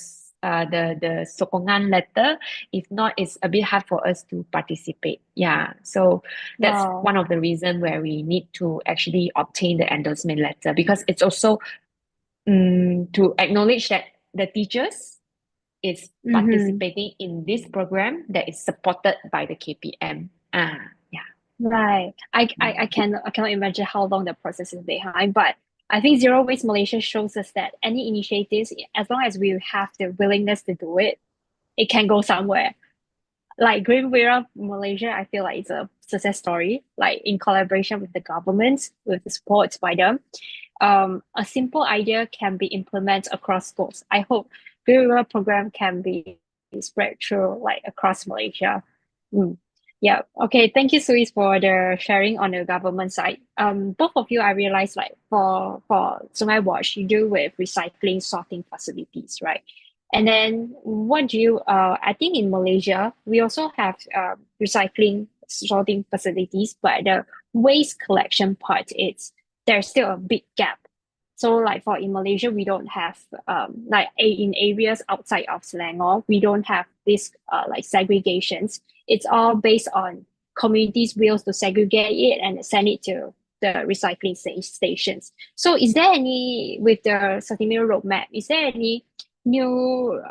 sokongan letter? If not, it's a bit hard for us to participate. Yeah, so that's Wow. one of the reason where we need to actually obtain the endorsement letter, because it's also to acknowledge that the teachers is participating in this program that is supported by the KPM. Yeah. Right. I cannot imagine how long the process is behind, but I think Zero Waste Malaysia shows us that any initiatives, as long as we have the willingness to do it, it can go somewhere. Like Green Wira Malaysia, I feel like it's a success story, like in collaboration with the government, with the support by them. A simple idea can be implemented across schools. I hope Green Wira program can be spread through like across Malaysia. Yeah. Okay. Thank you, Suis, for the sharing on the government side. Both of you, I realized like for Sungai Watch, you do with recycling sorting facilities, right? And then what do you I think in Malaysia we also have recycling sorting facilities, but the waste collection part, there's still a big gap. So like for in Malaysia, we don't have like in areas outside of Selangor, we don't have this like segregations. It's all based on communities' wills to segregate it and send it to the recycling stations. So is there any, with the sustainable roadmap, is there any new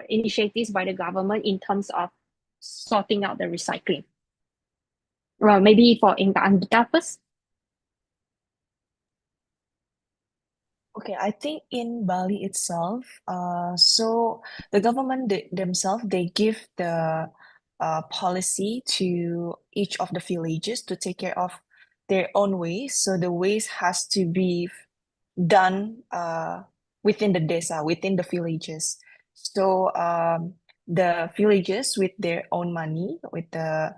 initiatives by the government in terms of sorting out the recycling? Well, maybe for Anggita first. Okay, I think in Bali itself, so the government themselves, they give the policy to each of the villages to take care of their own waste. So the waste has to be done within the desa, within the villages. So the villages with their own money, with the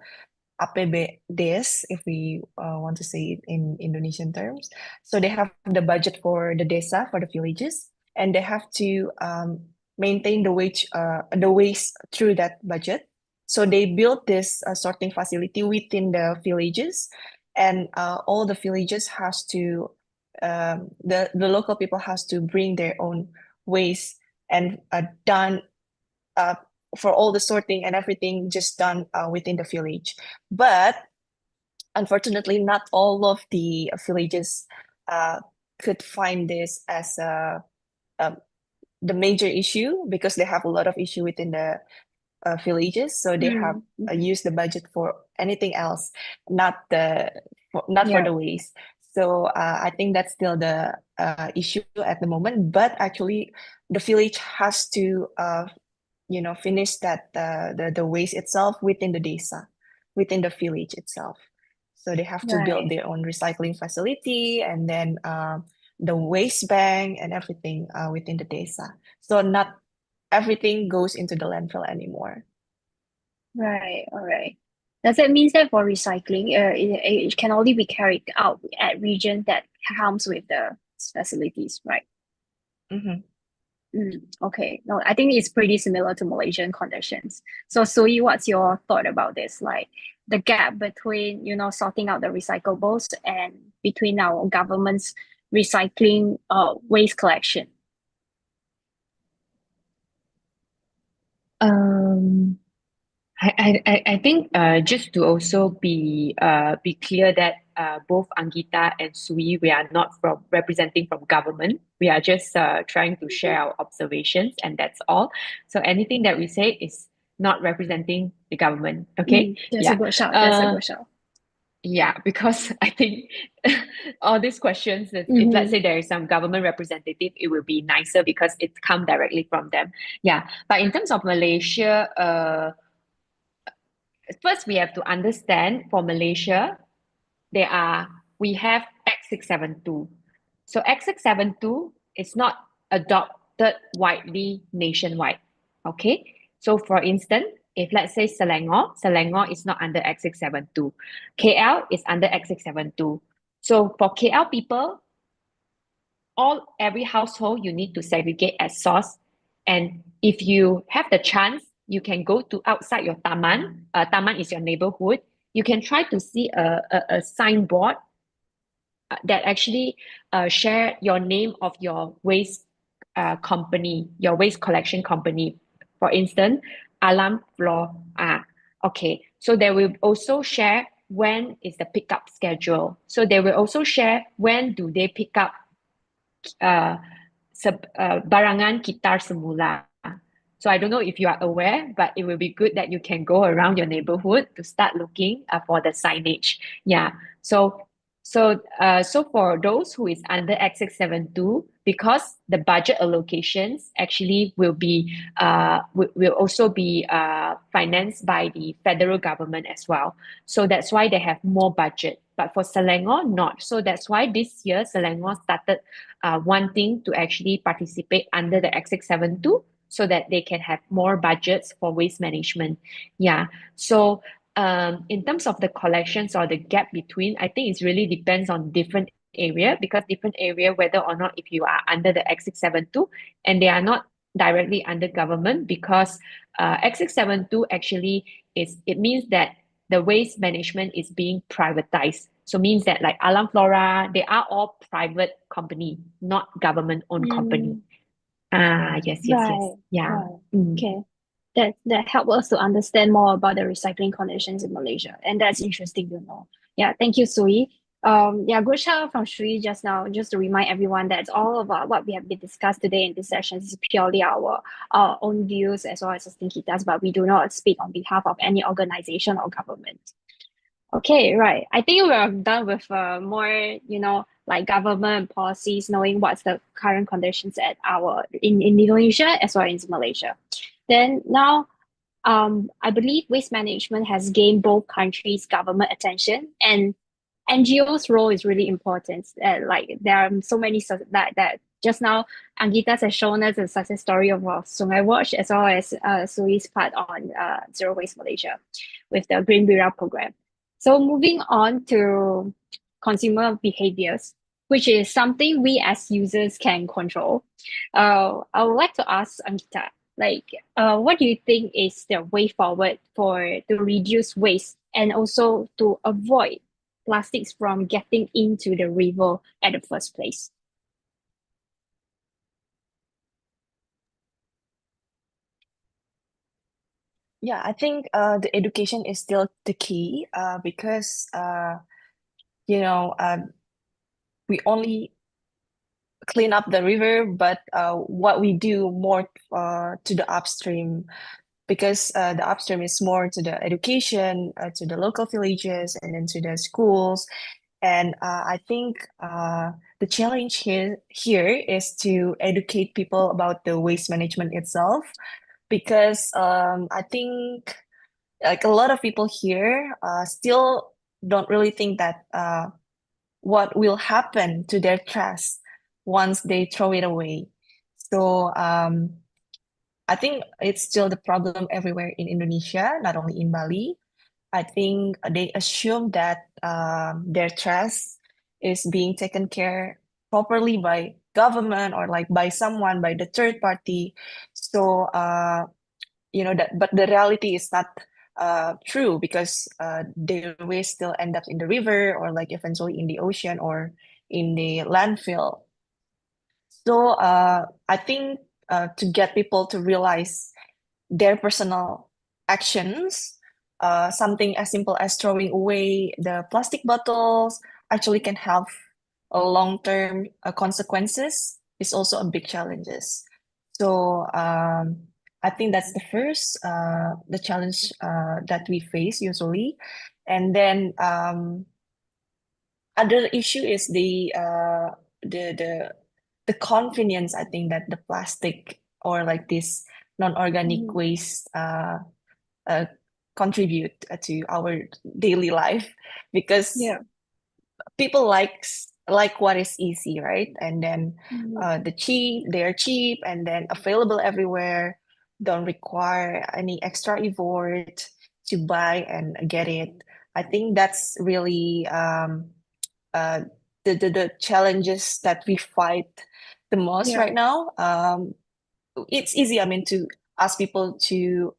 APBDes, if we want to say it in Indonesian terms. So they have the budget for the desa, for the villages, and they have to maintain the waste through that budget. So they built this sorting facility within the villages, and all the villages has to the local people has to bring their own waste and done for all the sorting and everything just done within the village. But unfortunately, not all of the villages could find this as the major issue, because they have a lot of issue within the villages. So they have used the budget for anything else, not for the waste. So I think that's still the issue at the moment. But actually, the village has to finish that the waste itself within the desa, within the village itself. So they have to build their own recycling facility, and then the waste bank and everything within the desa. So not everything goes into the landfill anymore. Right. All right. Does that mean that for recycling, it can only be carried out at region that comes with the facilities, right? Okay. No, I think it's pretty similar to Malaysian conditions. So, Sui, what's your thought about this? Like the gap between, sorting out the recyclables and between our government's recycling waste collection? I think just to also be clear that both Anggita and Sui, we are not representing from government. We are just trying to share our observations, and that's all. So anything that we say is not representing the government. Okay. That's a good shout. That's a good shout. Yeah, because I think all these questions, if let's say there is some government representative, it will be nicer because it come directly from them. Yeah, but in terms of Malaysia, first we have to understand for Malaysia, we have Act 672. So Act 672 is not adopted widely nationwide. Okay. So for instance, if let's say Selangor is not under Act 672. KL is under Act 672. So for KL people, every household you need to segregate at source. And if you have the chance, you can go to outside your taman. Taman is your neighborhood. You can try to see a signboard that actually share your name of your waste company, your waste collection company. For instance, Alam Floor. Okay. So they will also share when is the pickup schedule. So they will also share when do they pick up barangan kitar semula. So I don't know if you are aware, but it will be good that you can go around your neighborhood to start looking for the signage. Yeah. So for those who is under Act 672, because the budget allocations actually will also be financed by the federal government as well. So that's why they have more budget. But for Selangor, not. So that's why this year Selangor started wanting to actually participate under the Act 672 so that they can have more budgets for waste management. Yeah. So in terms of the collections or the gap between, I think it really depends on different area, because different area, whether or not if you are under the Act 672 and they are not directly under government, because Act 672 actually it means that the waste management is being privatized. So means that like Alam Flora, they are all private company, not government owned company. Yes. Right. Yeah. Right. Okay. That help us to understand more about the recycling conditions in Malaysia, and that's interesting to know. Yeah, thank you, Sui. Yeah, good shout out from Sui just now. Just to remind everyone that all of what we have been discussed today in this session is purely our own views as well as Kitas, but we do not speak on behalf of any organization or government. Okay, right. I think we are done with more, like government policies, knowing what's the current conditions at in Indonesia as well as Malaysia. Then now, I believe waste management has gained both countries' government attention, and NGOs' role is really important. Like there are so many that just now Anggita has shown us a success story of Sungai Watch as well as Sui's part on Zero Waste Malaysia with the Green Bira program. So moving on to consumer behaviors, which is something we as users can control. I would like to ask Anggita, what do you think is the way forward to reduce waste and also to avoid plastics from getting into the river at the first place? Yeah, I think the education is still the key because we only clean up the river, but what we do more to the upstream, because the upstream is more to the education, to the local villages, and then to the schools. And I think the challenge here is to educate people about the waste management itself, because I think like a lot of people here still don't really think that what will happen to their trash once they throw it away. So I think it's still the problem everywhere in Indonesia, not only in Bali. I think they assume that their trash is being taken care properly by government or like by someone, by the third party. So but the reality is not true, because their waste still end up in the river or like eventually in the ocean or in the landfill. So I think to get people to realize their personal actions, something as simple as throwing away the plastic bottles actually can have a long-term consequences, is also a big challenges. So I think that's the first the challenge that we face usually, and then other issue is the convenience. I think that the plastic or like this non-organic waste contribute to our daily life, because Yeah. people like what is easy, right? And then Mhm. they're cheap and then available everywhere, don't require any extra effort to buy and get it. I think that's really uh, the challenges that we fight the most Yeah. right now. It's easy, I mean, to ask people to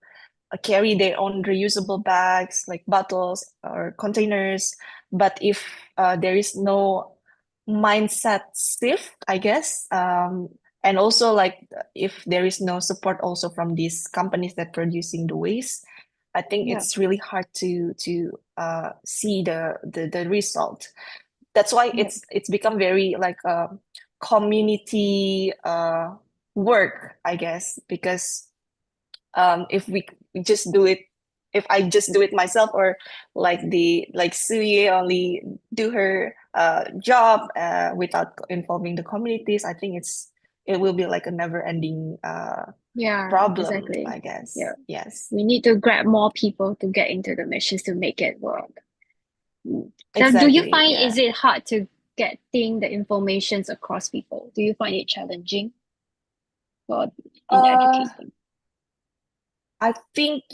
carry their own reusable bags like bottles or containers, but if there is no mindset shift, I guess, and also like if there is no support also from these companies that producing the waste, I think Yeah. it's really hard to see the result. That's why Yeah. it's become very like a community work, I guess, because if we just do it, if I just do it myself, or like Sue Yee only do her job without involving the communities, I think it will be like a never ending Yeah, problem, exactly. I guess. Yeah. Yes, We need to grab more people to get into the missions to make it work. So do you exactly. find Yeah. is it hard to getting the informations across people? Do you find it challenging for in Uh, educating? I think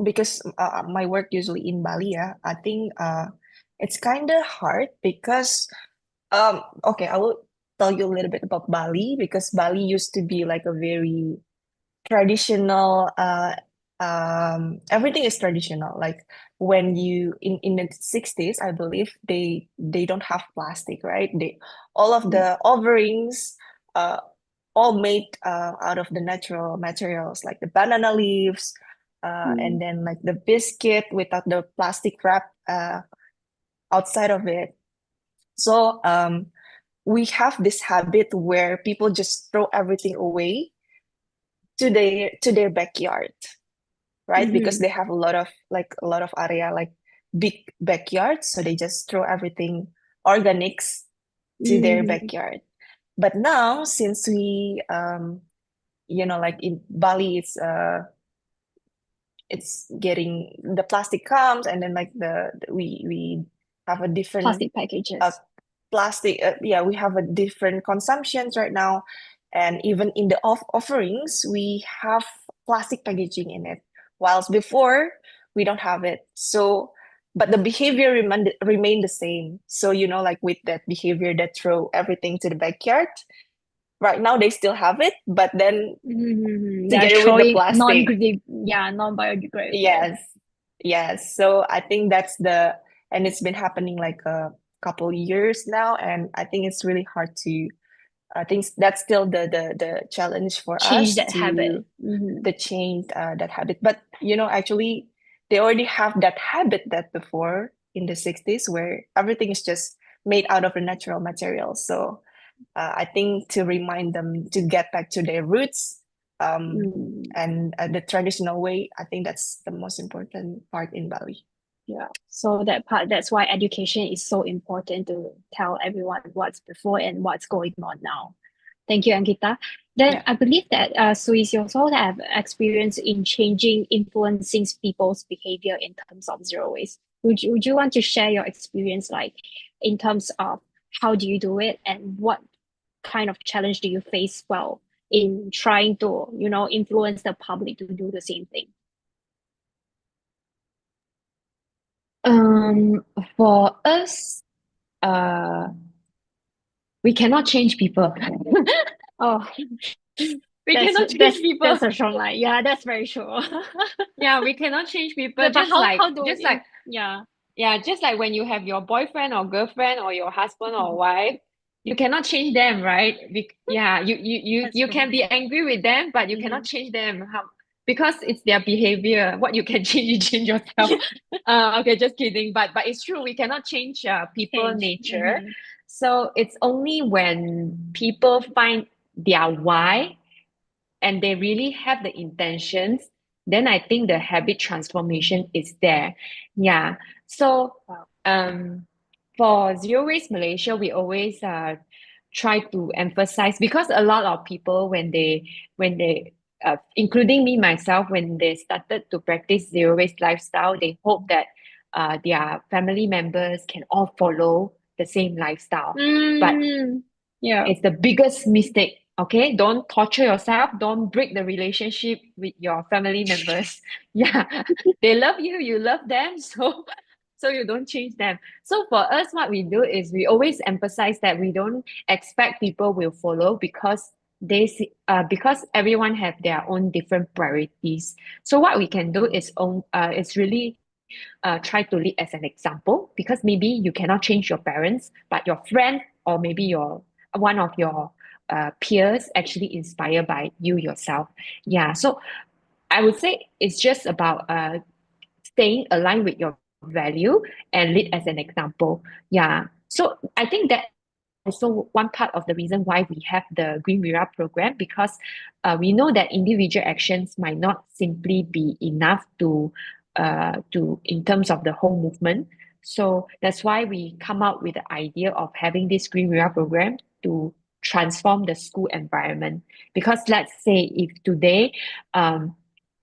because my work usually in Bali, yeah, I think it's kind of hard because okay, I will tell you a little bit about Bali, because Bali used to be like a very traditional everything is traditional. Like when you in the 60s, I believe they don't have plastic, right? They all of Yeah. the offerings uh all made out of the natural materials, like the banana leaves, and Mm. then like the biscuit without the plastic wrap outside of it. So we have this habit where people just throw everything away to their backyard, right? Because Mm-hmm. they have a lot of area, like big backyards, so they just throw everything organics to their Mm-hmm. backyard. But now, since we like in Bali, it's getting the plastic comes, and then like we have a different Plastic uh, packages. plastic, yeah, we have a different consumptions right now, and even in the offerings we have plastic packaging in it, whilst before we don't have it. So but the behavior remain the same. So like with that behavior that throw everything to the backyard, right now they still have it, but then Mm-hmm. They're together with the throwing plastic. non-biodegradable. Yes, yes. So I think and it's been happening like a couple years now, and I think it's really hard to. I think that's still the challenge for Change us that habit. to Mm-hmm. change that habit. But actually, they already have that habit that before in the 60s, where everything is just made out of the natural materials. So I think to remind them to get back to their roots, Mm. and the traditional way, I think that's the most important part in Bali. Yeah. So that's why education is so important to tell everyone what's before and what's going on now. Thank you, Ankita. Then Yeah. I believe that Suis, you also have experience in changing, influencing people's behavior in terms of zero waste. Would you want to share your experience, like in terms of how do you do it and what kind of challenge do you face well in trying to, influence the public to do the same thing? Um, for us, uh, we cannot change people. Oh, We that's cannot change that's people. that's a strong line. Yeah, that's very true. Yeah, we cannot change people. But how do yeah. Just like when you have your boyfriend or girlfriend or your husband or wife, you cannot change them, right? Yeah, That's you true. can be angry with them, but you cannot Mhm. change them. How? Because it's their behavior. What you can change, you change yourself. Okay, just kidding. But it's true. We cannot change people Change. nature. So it's only when people find their why and they really have the intentions, then I think the habit transformation is there. Yeah. So Wow. for Zero Waste Malaysia, we always try to emphasize, because a lot of people when they including me myself, when they started to practice zero waste lifestyle, they hope that their family members can all follow the same lifestyle. But Yeah. it's the biggest mistake. Okay, don't torture yourself. Don't break the relationship with your family members. Yeah, they love you, you love them, so you don't change them. So for us, what we do is we always emphasize that we don't expect people will follow because because everyone have their own different priorities. So what we can do is really try to lead as an example, because maybe you cannot change your parents, but your friend or maybe your one of your peers actually inspired by you yourself. Yeah, so I would say it's just about staying aligned with your value and lead as an example. Yeah, so I think that also one part of the reason why we have the Green Mira program, because we know that individual actions might not simply be enough to in terms of the whole movement. So that's why we come up with the idea of having this Green Mira program to transform the school environment. Because let's say if today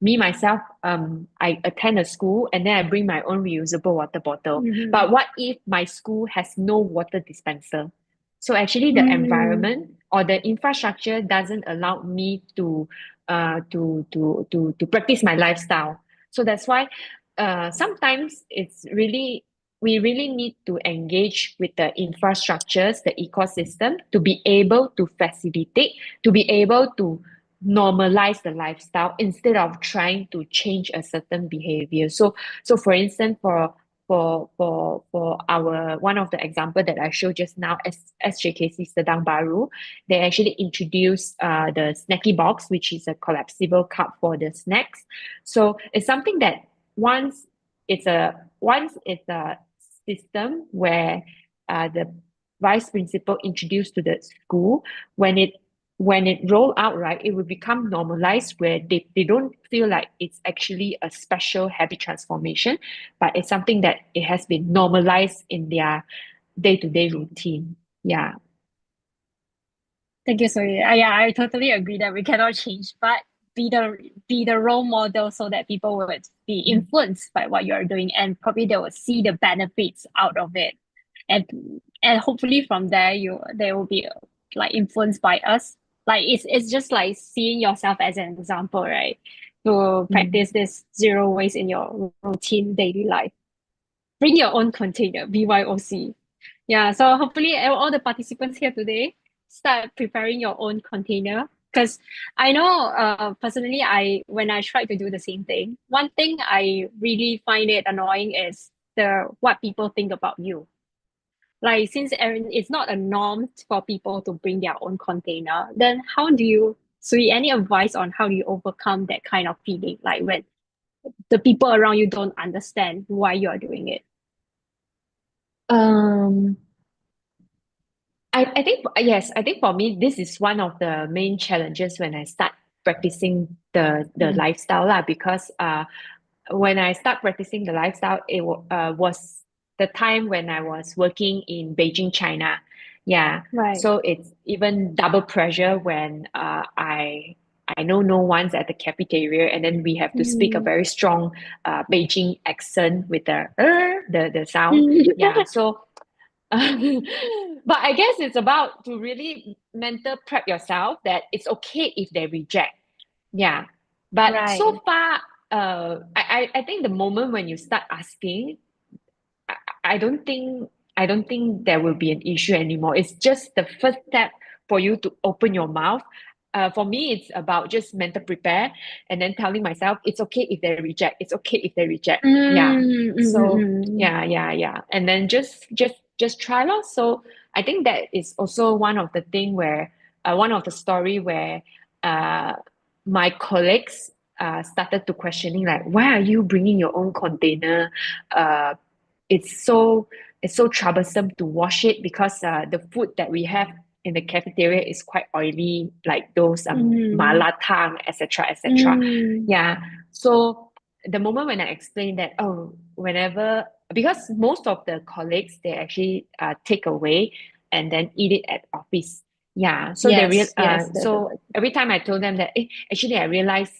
me myself I attend a school and then I bring my own reusable water bottle. But what if my school has no water dispenser? So actually the environment or the infrastructure doesn't allow me to practice my lifestyle. So that's why sometimes we really need to engage with the infrastructures, the ecosystem, to be able to facilitate, to be able to normalize the lifestyle instead of trying to change a certain behavior. So for instance, for our one of the example that I showed just now, SJKC Sedang Baru, they actually introduced the snacky box, which is a collapsible cup for the snacks. So it's something that once it's a system where the vice principal introduced to the school, when it roll out, right, it will become normalized where they don't feel like it's actually a special habit transformation, but it's something that it has been normalized in their day-to-day routine. Yeah. Thank you, Sue Yee. Yeah, I totally agree that we cannot change, but be the role model so that people would be influenced by what you're doing, and probably they will see the benefits out of it, and hopefully from there they will be like influenced by us. Like it's just like seeing yourself as an example, right? To practice this zero waste in your routine daily life. Bring your own container, BYOC. Yeah, so hopefully all the participants here today start preparing your own container, because I know personally when I try to do the same thing, one thing I really find it annoying is the what people think about you. Like since it's not a norm for people to bring their own container, then how do you any advice on how do you overcome that kind of feeling, like when the people around you don't understand why you are doing it? I think yes, I think for me this is one of the main challenges when I start practicing the lifestyle lah, because when I start practicing the lifestyle, it was the time when I was working in Beijing, China. Yeah. Right. So it's even double pressure when I know no one's at the cafeteria, and then we have to speak a very strong Beijing accent with the sound. Yeah. So but I guess it's about to really mental prep yourself that it's okay if they reject. Yeah. But so Right. far, I think the moment when you start asking, I don't think there will be an issue anymore. It's just the first step for you to open your mouth. For me, it's about just mental prepare and then telling myself it's okay if they reject. It's okay if they reject. Yeah. So yeah. And then just try lor. So I think that is also one of the thing where one of the story where my colleagues started to questioning, like, why are you bringing your own container? It's so troublesome to wash it, because the food that we have in the cafeteria is quite oily, like those mala tang, etc. Yeah. So the moment when I explained that, whenever, because most of the colleagues, they actually take away and then eat it at office. Yeah, so they Yes, yes, that's the so word. every time I told them that, actually I realized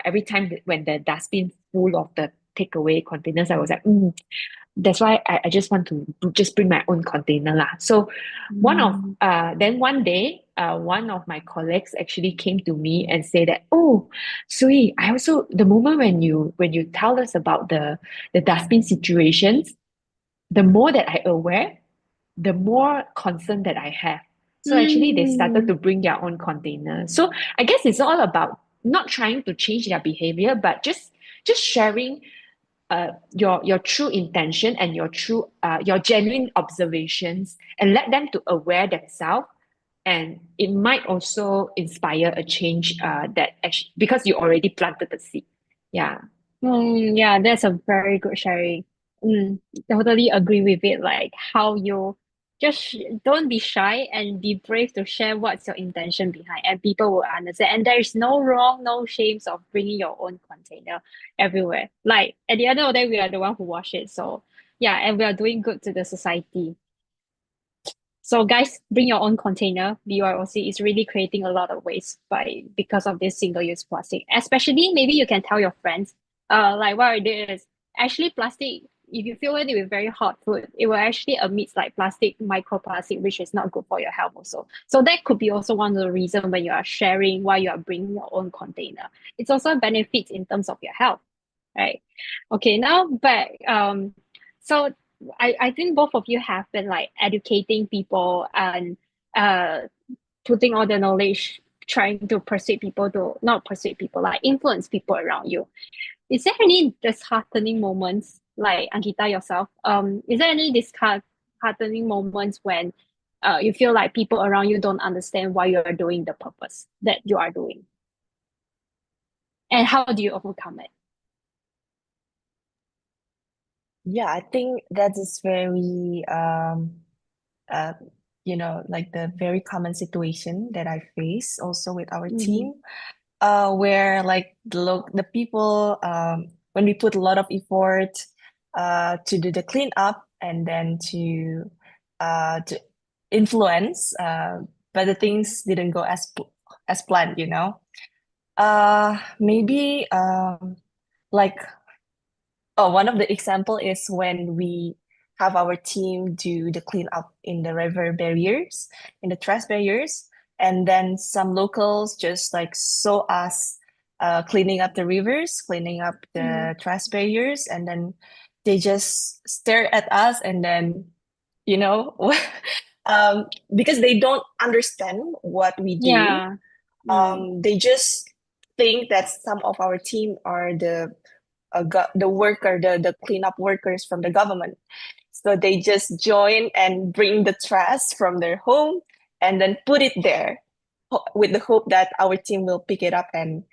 every time when the dustbin full of the takeaway containers, I was like, that's why I just want to just bring my own container lah. So then one day, one of my colleagues actually came to me and say that, oh, Sui, I also the moment when you tell us about the dustbin situations, the more that I aware, the more concern that I have. So actually they started to bring their own container. So I guess it's all about not trying to change their behavior, but just sharing your true intention and your genuine observations, and let them to aware themselves, and it might also inspire a change that actually, because you already planted the seed. Yeah. Yeah, that's a very good sharing. Totally agree with it. Like how you just don't be shy and be brave to share what's your intention behind, and people will understand. And there is no wrong, no shames of bringing your own container everywhere. Like at the end of the day, we are the one who wash it. So yeah, and we are doing good to the society. So guys, bring your own container. BYOC is really creating a lot of waste because of this single-use plastic. Especially maybe you can tell your friends, like what it is. Actually, plastic, if you fill it with very hot food, it will actually emit like plastic, microplastic, which is not good for your health also. So that could be also one of the reasons when you are sharing why you are bringing your own container. It's also benefits in terms of your health, right? Okay, now back. So I think both of you have been like educating people and uh putting all the knowledge, trying to persuade people to not persuade people, like influence people around you. Is there any disheartening moments, like Ankita yourself? Is there any disheartening moments when you feel like people around you don't understand why you are doing the purpose that you are doing? And how do you overcome it? Yeah, I think that is very uh like the very common situation that I face also with our team, where like the people, when we put a lot of effort to do the cleanup and then to influence, but the things didn't go as planned, you know. Maybe like, oh, one of the example is when we have our team do the cleanup in the river barriers, in the trash barriers, and then some locals just like saw us cleaning up the rivers, cleaning up the trash barriers, and then they just stare at us, and then, you know, because they don't understand what we do, Yeah. they just think that some of our team are the cleanup workers from the government. So they just join and bring the trash from their home and then put it there with the hope that our team will pick it up and,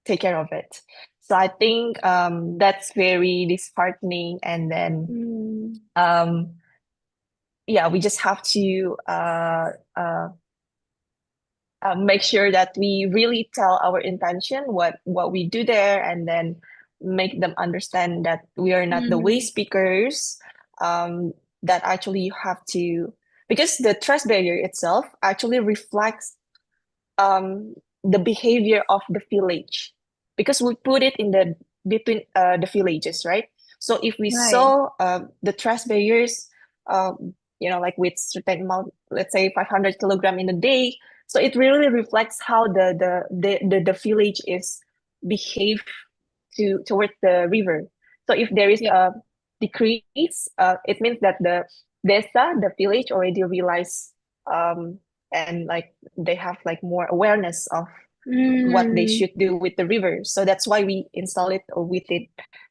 take care of it. So I think that's very disheartening. And then, yeah, we just have to make sure that we really tell our intention, what we do there, and then make them understand that we are not the waste pickers, that actually you have to, because the trust barrier itself actually reflects the behavior of the village, because we put it in the between the villages, right? So if we Right. saw the trust barriers, like with certain amount, let's say 500 kilogram in a day, so it really reflects how the village is behave towards the river. So if there is Yep. a decrease, it means that the desa, the village, already realize, and like they have like more awareness of what they should do with the river. So that's why we install it within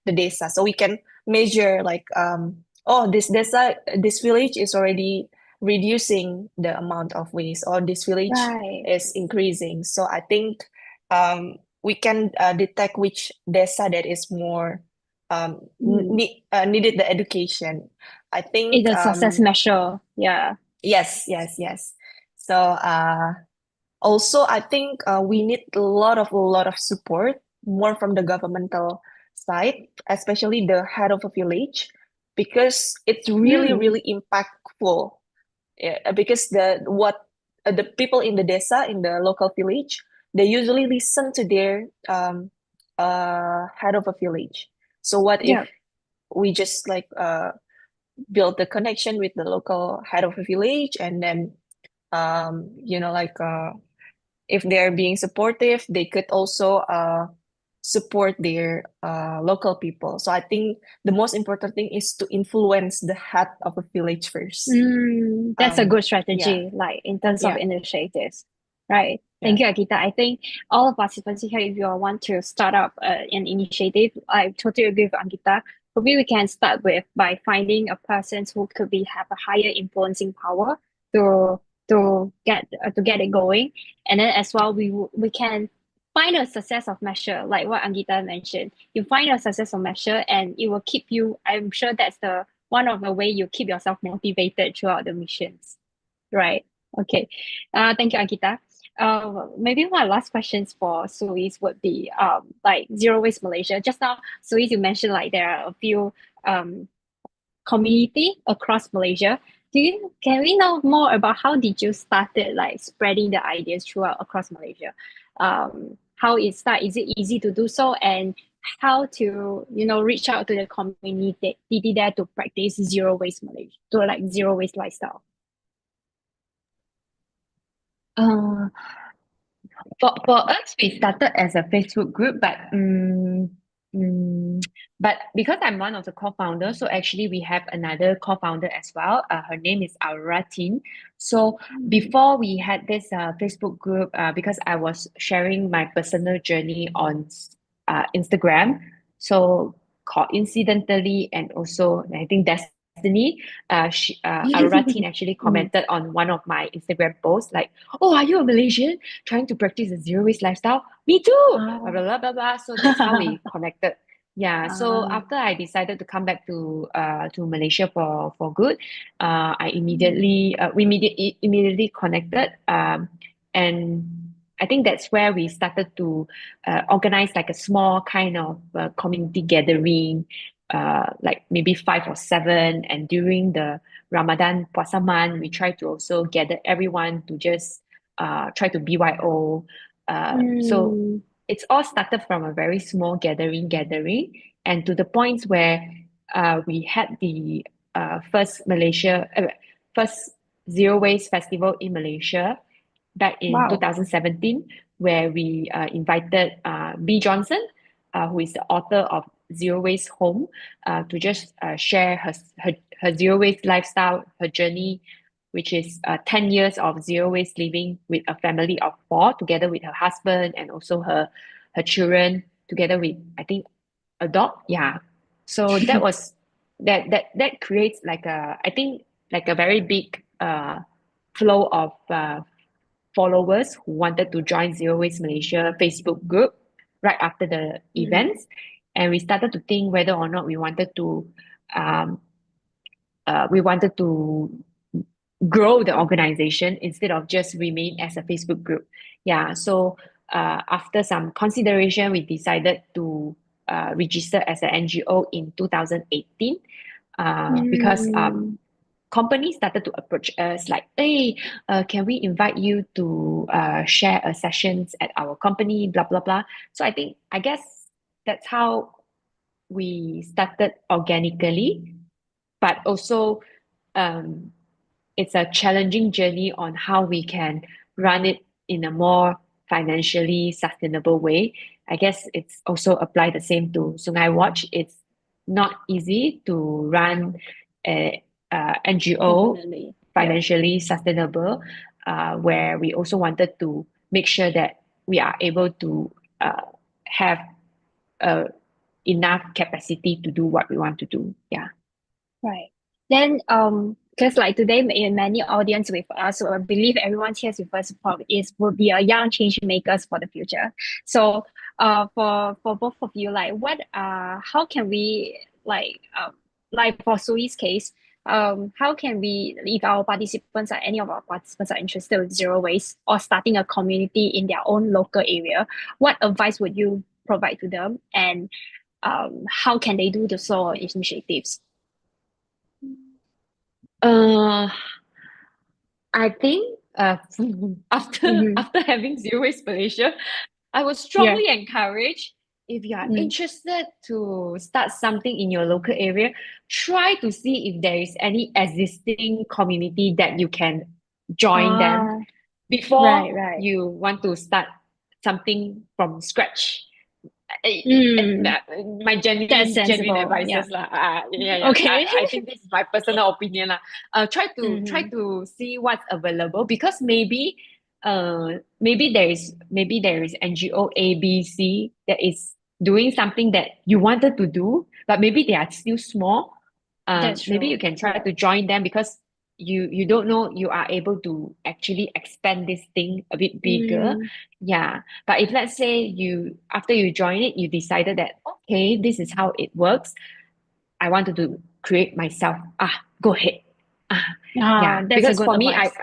the desa, so we can measure like, oh, this desa, this village is already reducing the amount of waste, or this village Right. is increasing. So I think we can detect which desa that is more needed the education. I think It's a success measure. Yeah. yes. So also I think we need a lot of support more from the governmental side, especially the head of a village, because it's really really impactful. Yeah, because the people in the desa, in the local village, they usually listen to their head of a village. So what if Yeah. we just like build the connection with the local head of a village, and then like if they're being supportive, they could also support their local people. So I think the most important thing is to influence the head of a village first. That's a good Yeah, strategy, like in terms of yeah, initiatives, right? yeah. Thank you, Akita. I think all of participants here, if you all want to start up an initiative, I totally agree with Ankita. Probably we can start with by finding a person who could be have a higher influencing power to to get it going, and then as well we can find a success of measure like what Ankita mentioned. You find a success of measure, and it will keep you. I'm sure that's the one of the way you keep yourself motivated throughout the missions, right? Okay. Thank you, Ankita. Maybe my last questions for Suis would be like Zero Waste Malaysia. Just now, Suis, you mentioned like there are a few community across Malaysia. Can we know more about how did you started like spreading the ideas throughout across Malaysia? How it start? Is it easy to do so? And how to reach out to the community there to practice zero waste Malaysia to like zero waste lifestyle? Uh, for us, we started as a Facebook group, but because I'm one of the co-founders, so actually we have another co-founder as well. Her name is Aurora Tin. So before we had this Facebook group, because I was sharing my personal journey on Instagram, so coincidentally, and also I think Destiny, Aurora Tin actually commented on one of my Instagram posts like, "Oh, are you a Malaysian trying to practice a zero waste lifestyle? Me too." Blah, blah, blah, blah. So that's how we connected. Yeah. So after I decided to come back to Malaysia for good, I immediately we immediately connected. And I think that's where we started to organize like a small kind of community gathering, like maybe 5 or 7. And during the Ramadan Puasa month, we try to also gather everyone to just try to BYO. So it's all started from a very small gathering, and to the point where we had the first zero waste festival in Malaysia back in Wow. 2017, where we invited B. Johnson, who is the author of Zero Waste Home, to just share her zero waste lifestyle, her journey, which is 10 years of zero waste living with a family of 4, together with her husband and also her children, together with, I think, a dog. Yeah. So that was that creates like I think like a very big flow of followers who wanted to join Zero Waste Malaysia Facebook group right after the events. And we started to think whether or not um, we wanted to grow the organization instead of just remain as a Facebook group. Yeah. So after some consideration, we decided to register as an NGO in 2018 because companies started to approach us like, "Hey, can we invite you to share a sessions at our company, blah, blah, blah." So I guess that's how we started organically, but also it's a challenging journey on how we can run it in a more financially sustainable way. I guess it's also apply the same to Sungai Watch. It's not easy to run a NGO Definitely. financially sustainable, where we also wanted to make sure that we are able to have enough capacity to do what we want to do. Yeah. Right. Then, because like today, many audience with us, so I believe everyone here with us probably will be a young change makers for the future. So, for both of you, like, how can we like for Sui's case, how can we, if any of our participants are interested in zero waste or starting a community in their own local area, what advice would you provide to them, and how can they do the solo initiatives? Uh, I think after having Zero Waste Malaysia, I would strongly encourage, if you are interested to start something in your local area, try to see if there is any existing community that you can join them before right. you want to start something from scratch. My That's genuine sensible. advices lah. Okay. I think this is my personal opinion lah. Try to see what's available, because maybe there is NGO A B C that is doing something that you wanted to do, but maybe they are still small. That's Maybe true. you can try to join them, because you don't know, you are able to actually expand this thing a bit bigger. Yeah. But if let's say after you join it, you decided that, okay, this is how it works, I wanted to create myself. Go ahead. Yeah. That's a Because good for me, advice.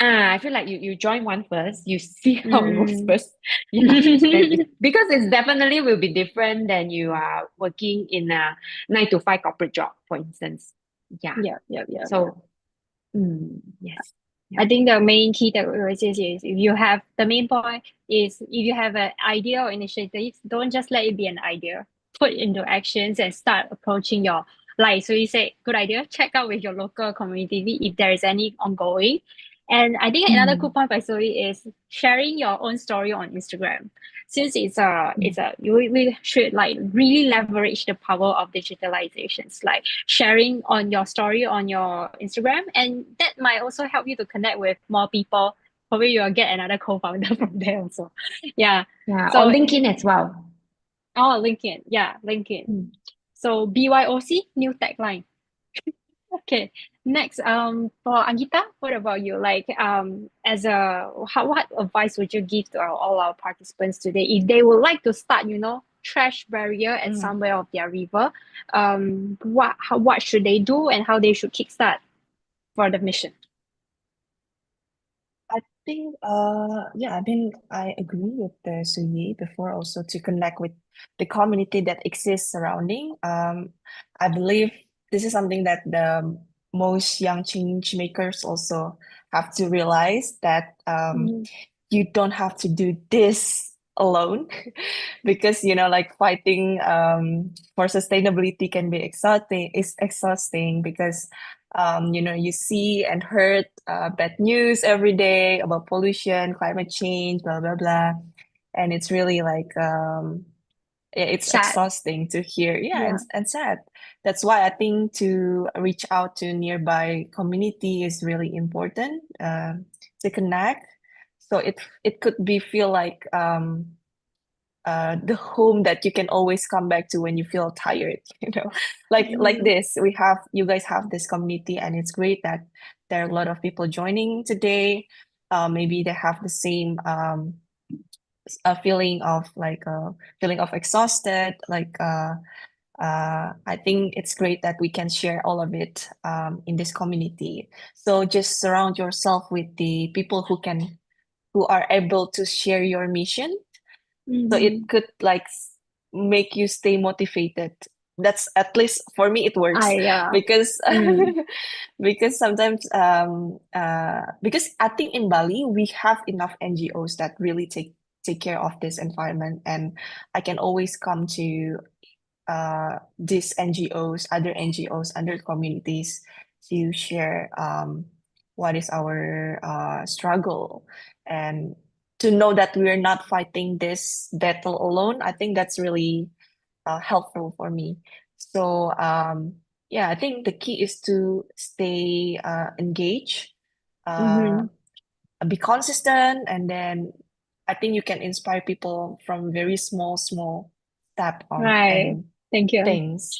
I feel like you join one first, you see how it works first. Yeah. Because it's definitely will be different than you are working in a 9 to 5 corporate job, for instance. Yeah. Yeah. So, yes. I think the main key takeaway is if you have the main point is if you have an idea or initiative, don't just let it be an idea. Put into actions and start approaching your so you say good idea, check out with your local community if there is any ongoing. And I think another cool point by Zoe is sharing your own story on Instagram. Since we should like really leverage the power of digitalizations, like sharing on your story on your Instagram, and that might also help you to connect with more people. Probably you'll get another co-founder from there also. Yeah. Yeah. So Or LinkedIn as well. LinkedIn. Yeah, LinkedIn. So BYOC, new tagline. Okay. Next, for Angita, what about you? Like, what advice would you give to all our participants today if they would like to start, trash barrier at somewhere of their river? What should they do and how they should kickstart for the mission? I think, I agree with the Sue Yee before, also to connect with the community that exists surrounding. I believe this is something that the most young change makers also have to realize, that you don't have to do this alone, because like fighting for sustainability can be exhausting. It's exhausting because you see and heard bad news every day about pollution, climate change, blah blah blah, and it's really like it's Sad. exhausting to hear. And sad. That's why I think to reach out to nearby community is really important, to connect. So it could be feel like the home that you can always come back to when you feel tired, like this. You guys have this community, and it's great that there are a lot of people joining today. Maybe they have the same a feeling of exhausted, I think it's great that we can share all of it in this community. So just surround yourself with the people who are able to share your mission. So it could make you stay motivated. That's, at least for me, it works. Because because sometimes because I think in Bali we have enough NGOs that really take care of this environment, and I can always come to these NGOs, other communities, to share what is our struggle, and to know that we are not fighting this battle alone. I think that's really helpful for me. So I think the key is to stay engaged, be consistent, and then I think you can inspire people from very small step on Right. Thank you. things.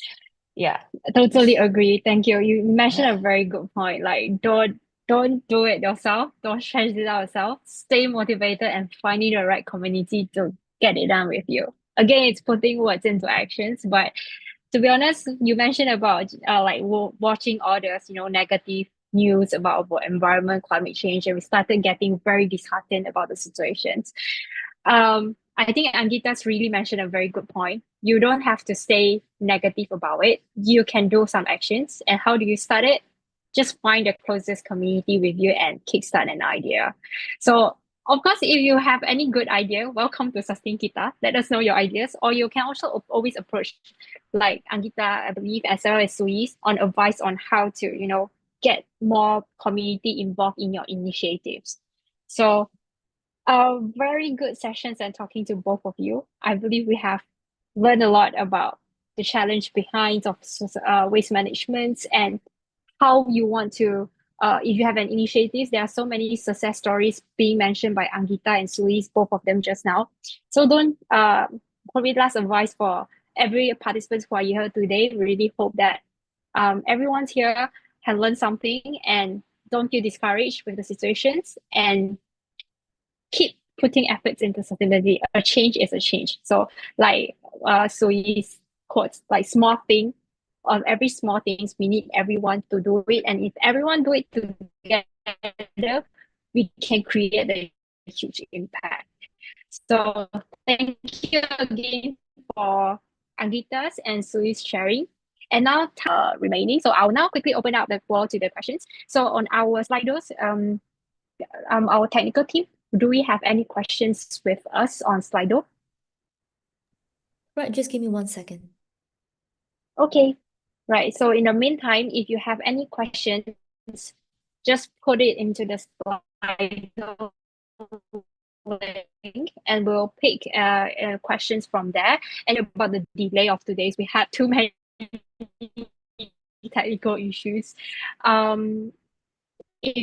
Yeah. I totally agree. Thank you. You mentioned a very good point. Like, don't do it yourself. Don't stress it out yourself. Stay motivated and finding the right community to get it done with you. Again, it's putting words into actions. But to be honest, you mentioned about watching all this, negative news about environment, climate change, and we started getting very disheartened about the situations. I think Angita's really mentioned a very good point. You don't have to stay negative about it. You can do some actions. And how do you start it? just find the closest community with you and kickstart an idea. So of course, if you have any good idea, welcome to Sustain Kita. Let us know your ideas, or you can also always approach like Anggita, I believe, as well as Sue Yee, on advice on how to, get more community involved in your initiatives. So very good sessions and talking to both of you. I believe we have learned a lot about the challenge behind of waste management and how you want to, if you have an initiative, there are so many success stories being mentioned by Anggita and Sue Yee, both of them just now. So don't, probably last advice for every participant who are here today. Really hope that everyone's here can learn something and don't feel discouraged with the situations and keep putting efforts into sustainability. A change is a change. So like Sue Yee's quotes, like small thing, on every small things, we need everyone to do it. And if everyone do it together, we can create a huge impact. So thank you again for Anggita's and Sue Yee's sharing. And now remaining. So I'll now quickly open up the floor to the questions. So on our Slidos, our technical team, do we have any questions with us on Slido? Right, just give me 1 second. Okay, right. So in the meantime, if you have any questions, just put it into the Slido link and we'll pick questions from there. And about the delay of today's, we had too many technical issues. If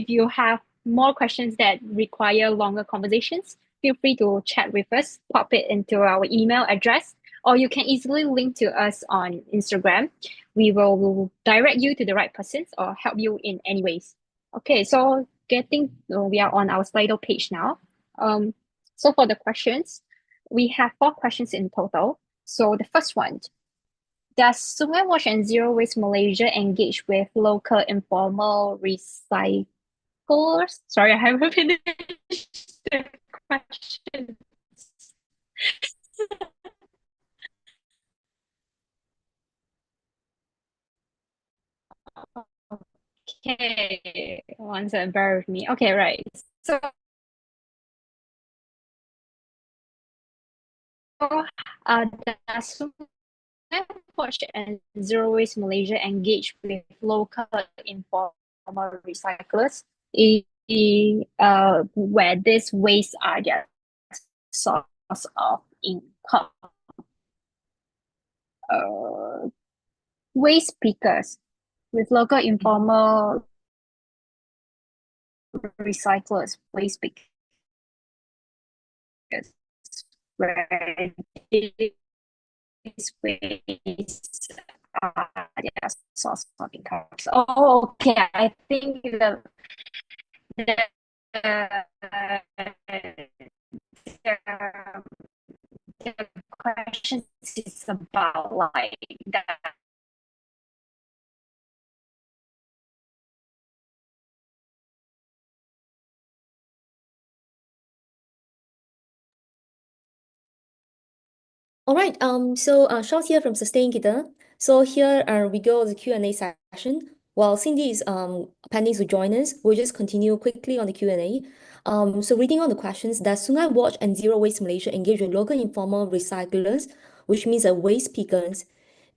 you have more questions that require longer conversations, feel free to chat with us, pop it into our email address, or you can easily link to us on Instagram. We will direct you to the right persons or help you in any ways. Okay, so we are on our Slido page now. So for the questions, we have 4 questions in total. So the first one, does Sungai Wash and Zero Waste Malaysia engage with local informal recyclers? Sorry, I haven't finished the question. Okay, one second, bear with me. Okay, right. So, does Sungai Wash and Zero Waste Malaysia engage with local informal recyclers where these waste are their source of income? Waste pickers with local informal recyclers, waste pickers, where these waste are their source of income. Oh, okay. I think the question is about like that. All right, Charles here from Sustain Kita. So here we go the Q&A session. While Cindy is pending to join us, we'll just continue quickly on the Q&A. So reading on the questions, does Sungai Watch and Zero Waste Malaysia engage with local informal recyclers, which means waste pickers?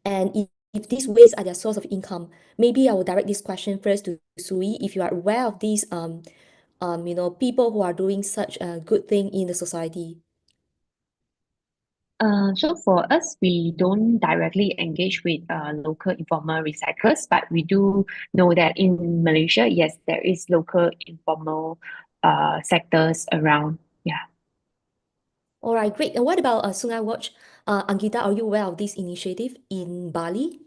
And if these waste are their source of income, maybe I will direct this question first to Sue Yee. If you are aware of these people who are doing such a good thing in the society. So for us, we don't directly engage with local informal recyclers, but we do know that in Malaysia, yes, there is local informal sectors around. Yeah. All right, great. And what about Sungai Watch? Anggita, are you aware of this initiative in Bali?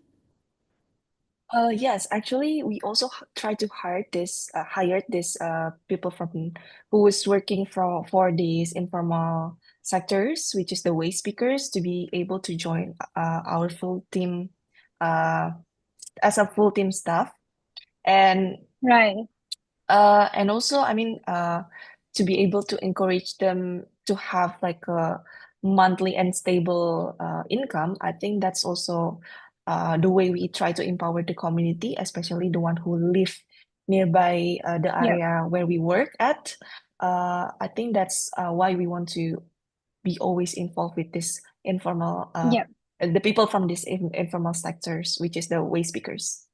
Yes, actually, we also try to hire this people who was working for these informal sectors, which is the waste pickers, to be able to join our full team as a full team staff, and Right. and also, I mean, to be able to encourage them to have like a monthly and stable income. I think that's also the way we try to empower the community, especially the one who live nearby the Yep. area where we work at. I think that's why we want to be always involved with this informal, Yep. the people from this informal sectors, which is the waste pickers.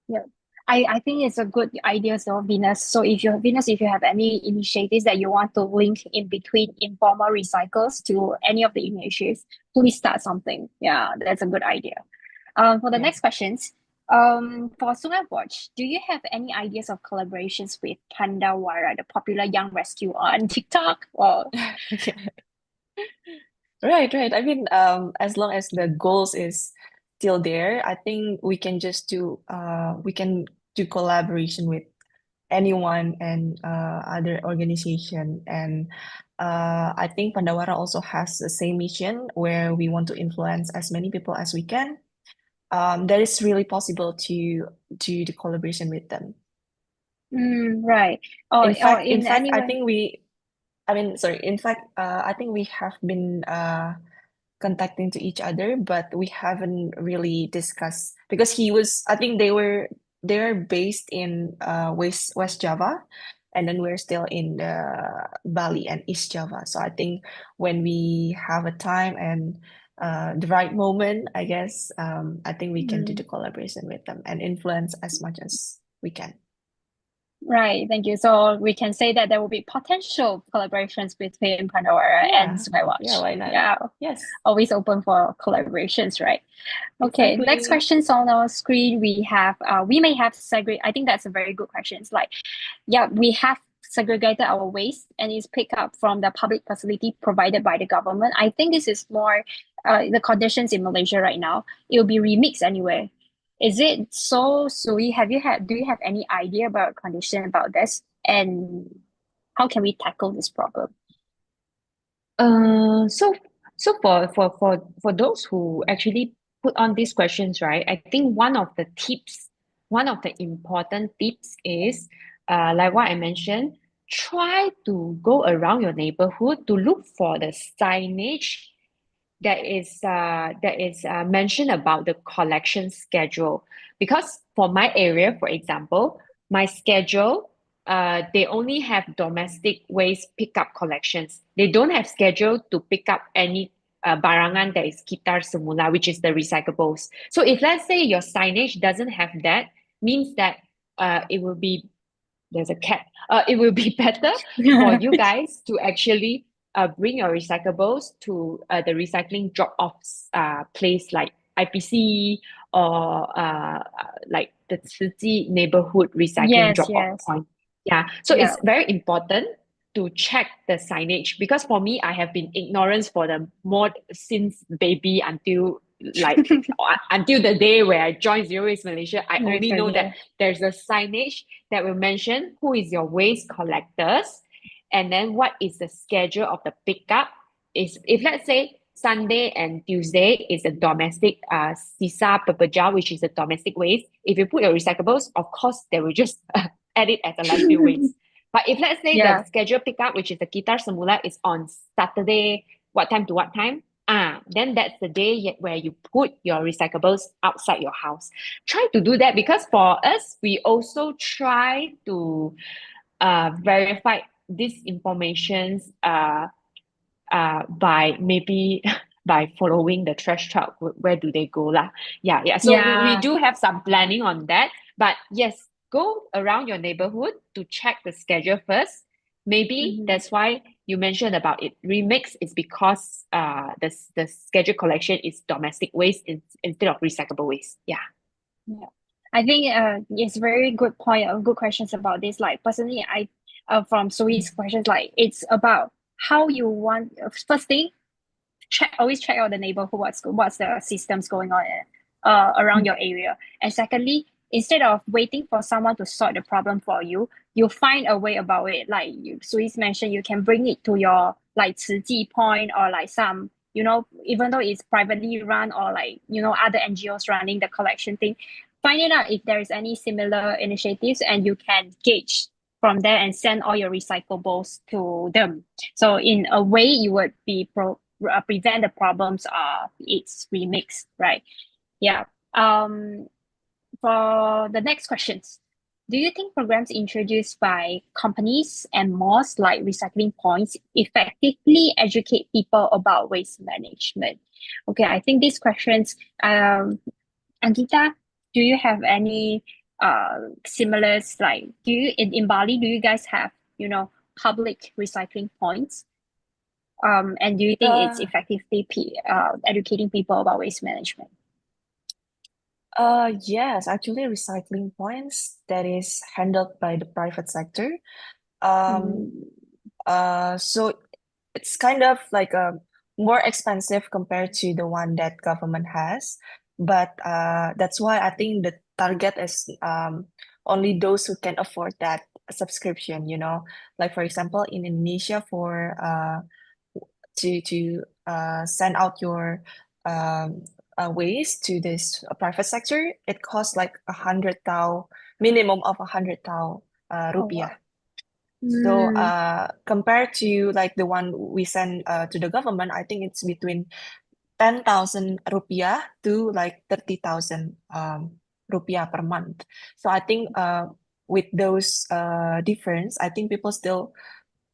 Yep. I think it's a good idea, so Venus. So if you have any initiatives that you want to link in between informal recycles to any of the initiatives, please start something. Yeah, that's a good idea. For the Yeah. next questions, for Sungai Watch, do you have any ideas of collaborations with Pandawara, the popular young rescue on TikTok? Or Right. I mean, as long as the goals is still there, I think we can do collaboration with anyone and other organization. And I think Pandawara also has the same mission where we want to influence as many people as we can. That is really possible to do the collaboration with them. right. Or In fact, in any I way. think I think we have been contacting to each other, but we haven't really discussed because I think they're based in West Java, and then we're still in Bali and East Java. So I think when we have a time and the right moment, I guess I think we can do the collaboration with them and influence as much as we can. Right, thank you. So we can say that there will be potential collaborations between Pandora and Sungai Watch. Yeah, why not? Yeah, Yes. always open for collaborations, right? Okay, Exactly. next questions on our screen. We have we may have I think that's a very good question. It's like, yeah, we have segregated our waste and it's picked up from the public facility provided by the government. I think this is more the conditions in Malaysia right now. It will be remixed anyway. Is it so, Sue Yee, do you have any idea about condition about this? And how can we tackle this problem? So for those who actually put on these questions, right? I think one of the important tips is, like what I mentioned, try to go around your neighborhood to look for the signage that is mentioned about the collection schedule. Because for my area, for example, my schedule, they only have domestic waste pickup collections. They don't have schedule to pick up any barangan that is kitar semula, which is the recyclables. So if let's say your signage doesn't have that, means that it will be there's a cat. It will be better for you guys to actually bring your recyclables to the recycling drop-off place like IPC or like the city neighborhood recycling drop-off point. Yeah, so it's very important to check the signage because for me, I have been ignorant for the more since baby until like until the day where I joined Zero Waste Malaysia. I only know that there's a signage that will mention who is your waste collectors and then what is the schedule of the pickup. Is if let's say Sunday and Tuesday is a domestic sisa pepeja, which is a domestic waste. If you put your recyclables, of course they will just add it as a landfill waste. But if let's say the scheduled pickup, which is the kitar semula, is on Saturday, what time to what time? Then that's the day where you put your recyclables outside your house. Try to do that because for us, we also try to verify these informations by maybe by following the trash truck. Where do they go lah? Yeah. So we do have some planning on that. But yes, go around your neighborhood to check the schedule first. Maybe that's why you mentioned about it. Remix is because the scheduled collection is domestic waste instead of recyclable waste. Yeah. I think it's very good point of good questions about this. Like personally, I from Sue Yee's questions, like it's about how you want first thing, always check out the neighborhood what's the systems going on around your area. And secondly, instead of waiting for someone to sort the problem for you, you find a way about it. Like Sue Yee's mentioned, you can bring it to your like 慈济 point or like some, you know, even though it's privately run or like, you know, other NGOs running the collection thing, finding out if there is any similar initiatives and you can gauge from there and send all your recyclables to them. So in a way, you would be prevent the problems of its remix, right? Yeah. For the next questions, do you think programs introduced by companies and malls like recycling points effectively educate people about waste management? Okay, I think these questions, Anggita, do you have any similars, like do you in Bali, do you guys have, public recycling points? And do you think it's effectively educating people about waste management? Yes, actually, recycling points that is handled by the private sector. So it's kind of like more expensive compared to the one that government has, but that's why I think the target is only those who can afford that subscription. Like for example, in Indonesia, for to send out your waste to this private sector, it costs like 100 tau, minimum of 100 tau rupiah. So compared to like the one we send to the government, I think it's between 10,000 rupiah to like 30,000 rupiah per month. So I think with those difference, I think people still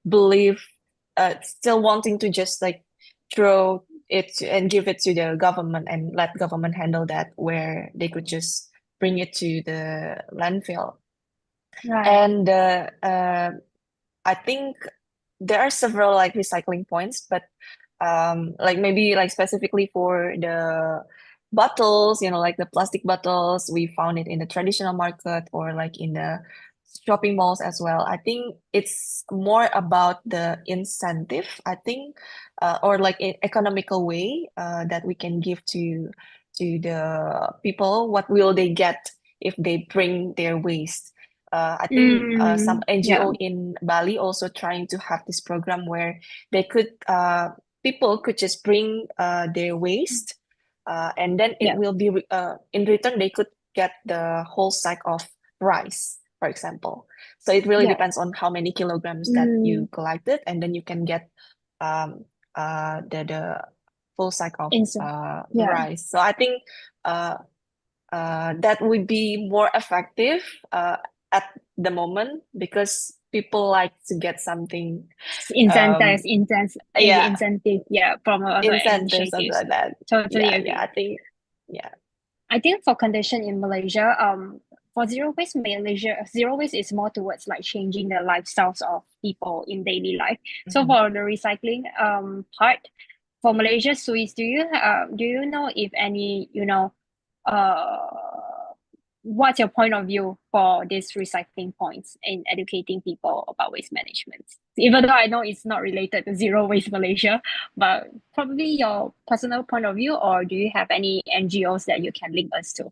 believe, still wanting to just like throw it and give it to the government and let government handle that, where they could just bring it to the landfill. Right. And I think there are several like recycling points, but like maybe like specifically for the bottles, like the plastic bottles, we found it in the traditional market or like in the shopping malls as well. I think it's more about the incentive, I think, or like an economical way that we can give to the people. What will they get if they bring their waste? I think some NGO in Bali also trying to have this program where they could people could just bring their waste, and then it will be in return they could get the whole sack of rice, for example. So it really depends on how many kilograms that you collected, and then you can get the full sack of rice. So I think that would be more effective at the moment, because people like to get something Incentive from other incentives, something initiatives. like that. Totally agree. I think I think for condition in Malaysia, for zero waste Malaysia, zero waste is more towards like changing the lifestyles of people in daily life. So for the recycling part, for Malaysia, Swiss, do you know if any, what's your point of view for these recycling points in educating people about waste management? Even though I know it's not related to zero waste Malaysia, but probably your personal point of view, or do you have any NGOs that you can link us to?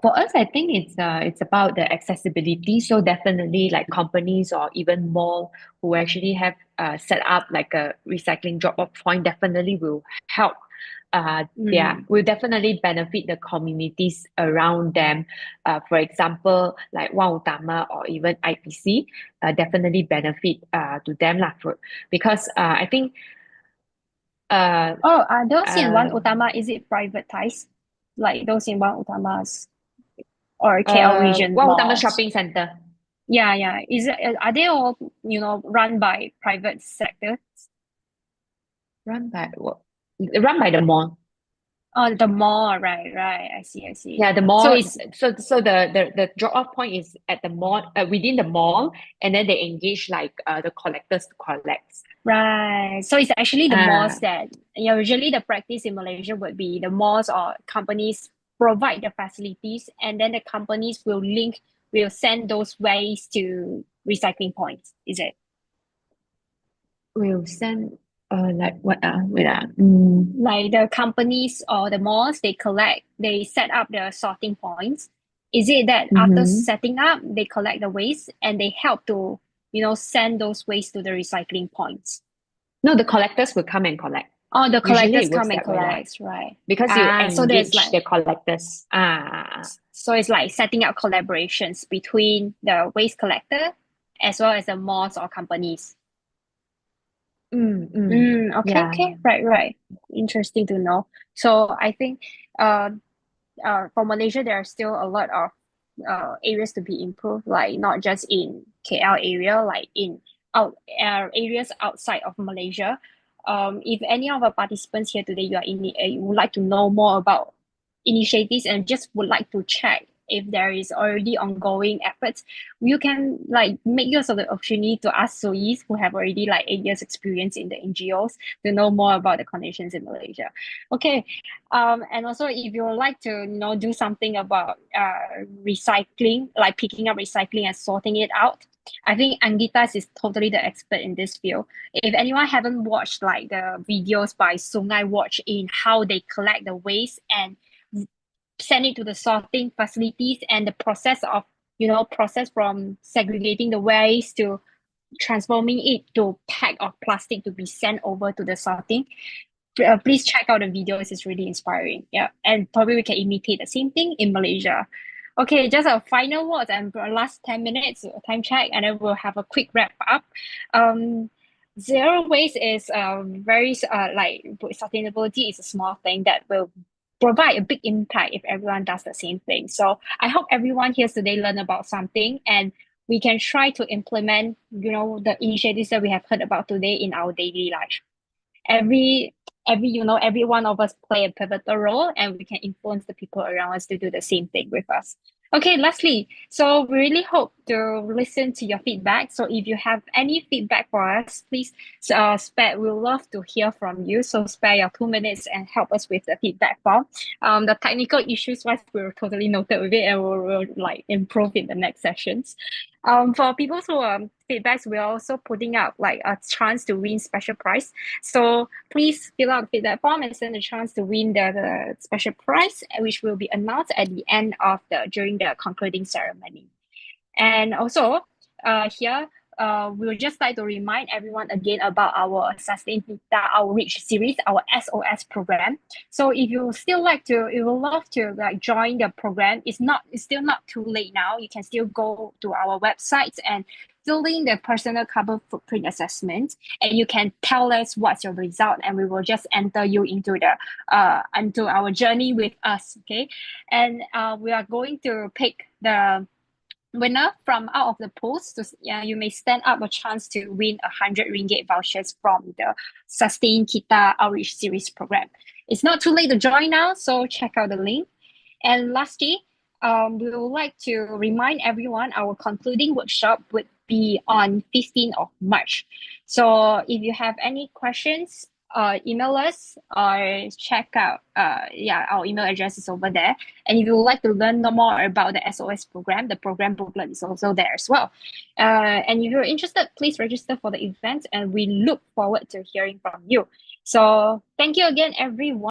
For us, I think it's about the accessibility. So definitely, like companies or even mall who actually have set up like a recycling drop-off point definitely will help. Will definitely benefit the communities around them. For example, like One Utama or even IPC, definitely benefit to them lah. Because I think. Are those in One Utama, is it privatized? Like those in One Utama's or KL region One Utama malls? Shopping Center. Yeah. Are they all, run by private sectors? Run by the mall. Oh, the mall, right. I see. Yeah, the mall. So it's the drop-off point is at the mall, within the mall, and then they engage like the collectors to collect. right. So it's actually the malls that usually the practice in Malaysia would be the malls or companies provide the facilities, and then the companies will send those waste to recycling points. Is it? Will send like what Like the companies or the malls, they set up the sorting points. Is it that after setting up, they collect the waste and they help to, send those waste to the recycling points? No, the collectors will come and collect. Oh, the Usually collectors it works come and that way, collect, right? because you engage so there's like, the collectors. So it's like setting up collaborations between the waste collector as well as the malls or companies. Okay. Right. Interesting to know. So I think for Malaysia, there are still a lot of areas to be improved, like not just in KL area, like in areas outside of Malaysia. If any of our participants here today, you would like to know more about initiatives and just would like to check if there is already ongoing efforts, you can like make use of the opportunity to ask SOEs who have already like 8 years experience in the NGOs to know more about the conditions in Malaysia. Okay, and also if you would like to do something about recycling, like picking up recycling and sorting it out, I think Anggita is totally the expert in this field. If anyone haven't watched like the videos by Sungai Watch in how they collect the waste and send it to the sorting facilities and the process of process from segregating the waste to transforming it to pack of plastic to be sent over to the sorting, please check out the videos. It's really inspiring. Yeah, and probably we can imitate the same thing in Malaysia. Okay, just a final words and last 10 minutes time check, and then we'll have a quick wrap up. Zero waste is very like sustainability is a small thing that will provide a big impact if everyone does the same thing. So I hope everyone here today learn about something and we can try to implement, the initiatives that we have heard about today in our daily life. Every one of us play a pivotal role and we can influence the people around us to do the same thing with us. Okay, lastly, so we really hope to listen to your feedback. So if you have any feedback for us, please we'd love to hear from you. So spare your 2 minutes and help us with the feedback form. The technical issues wise, we're totally noted with it and we'll like improve in the next sessions. For people who feedbacks, we're also putting out like a chance to win special prize. So please fill out the feedback form and send a chance to win the special prize, which will be announced at the end of during the concluding ceremony. And also, here, we would just like to remind everyone again about our Sustain Kita Outreach series, our SOS program. So if you would love to like join the program, it's still not too late now. You can still go to our website and fill in the personal carbon footprint assessment, and you can tell us what's your result, and we will just enter you into our journey with us. Okay, and we are going to pick the winner from out of the polls. You may stand up a chance to win 100 ringgit vouchers from the Sustain Kita Outreach Series program. It's not too late to join now, so check out the link. And lastly, we would like to remind everyone our concluding workshop would be on 15th of March. So if you have any questions, email us or check out our email address is over there. And if you would like to learn more about the SOS program, the program booklet is also there as well. And if you're interested, please register for the event and we look forward to hearing from you. So thank you again, everyone.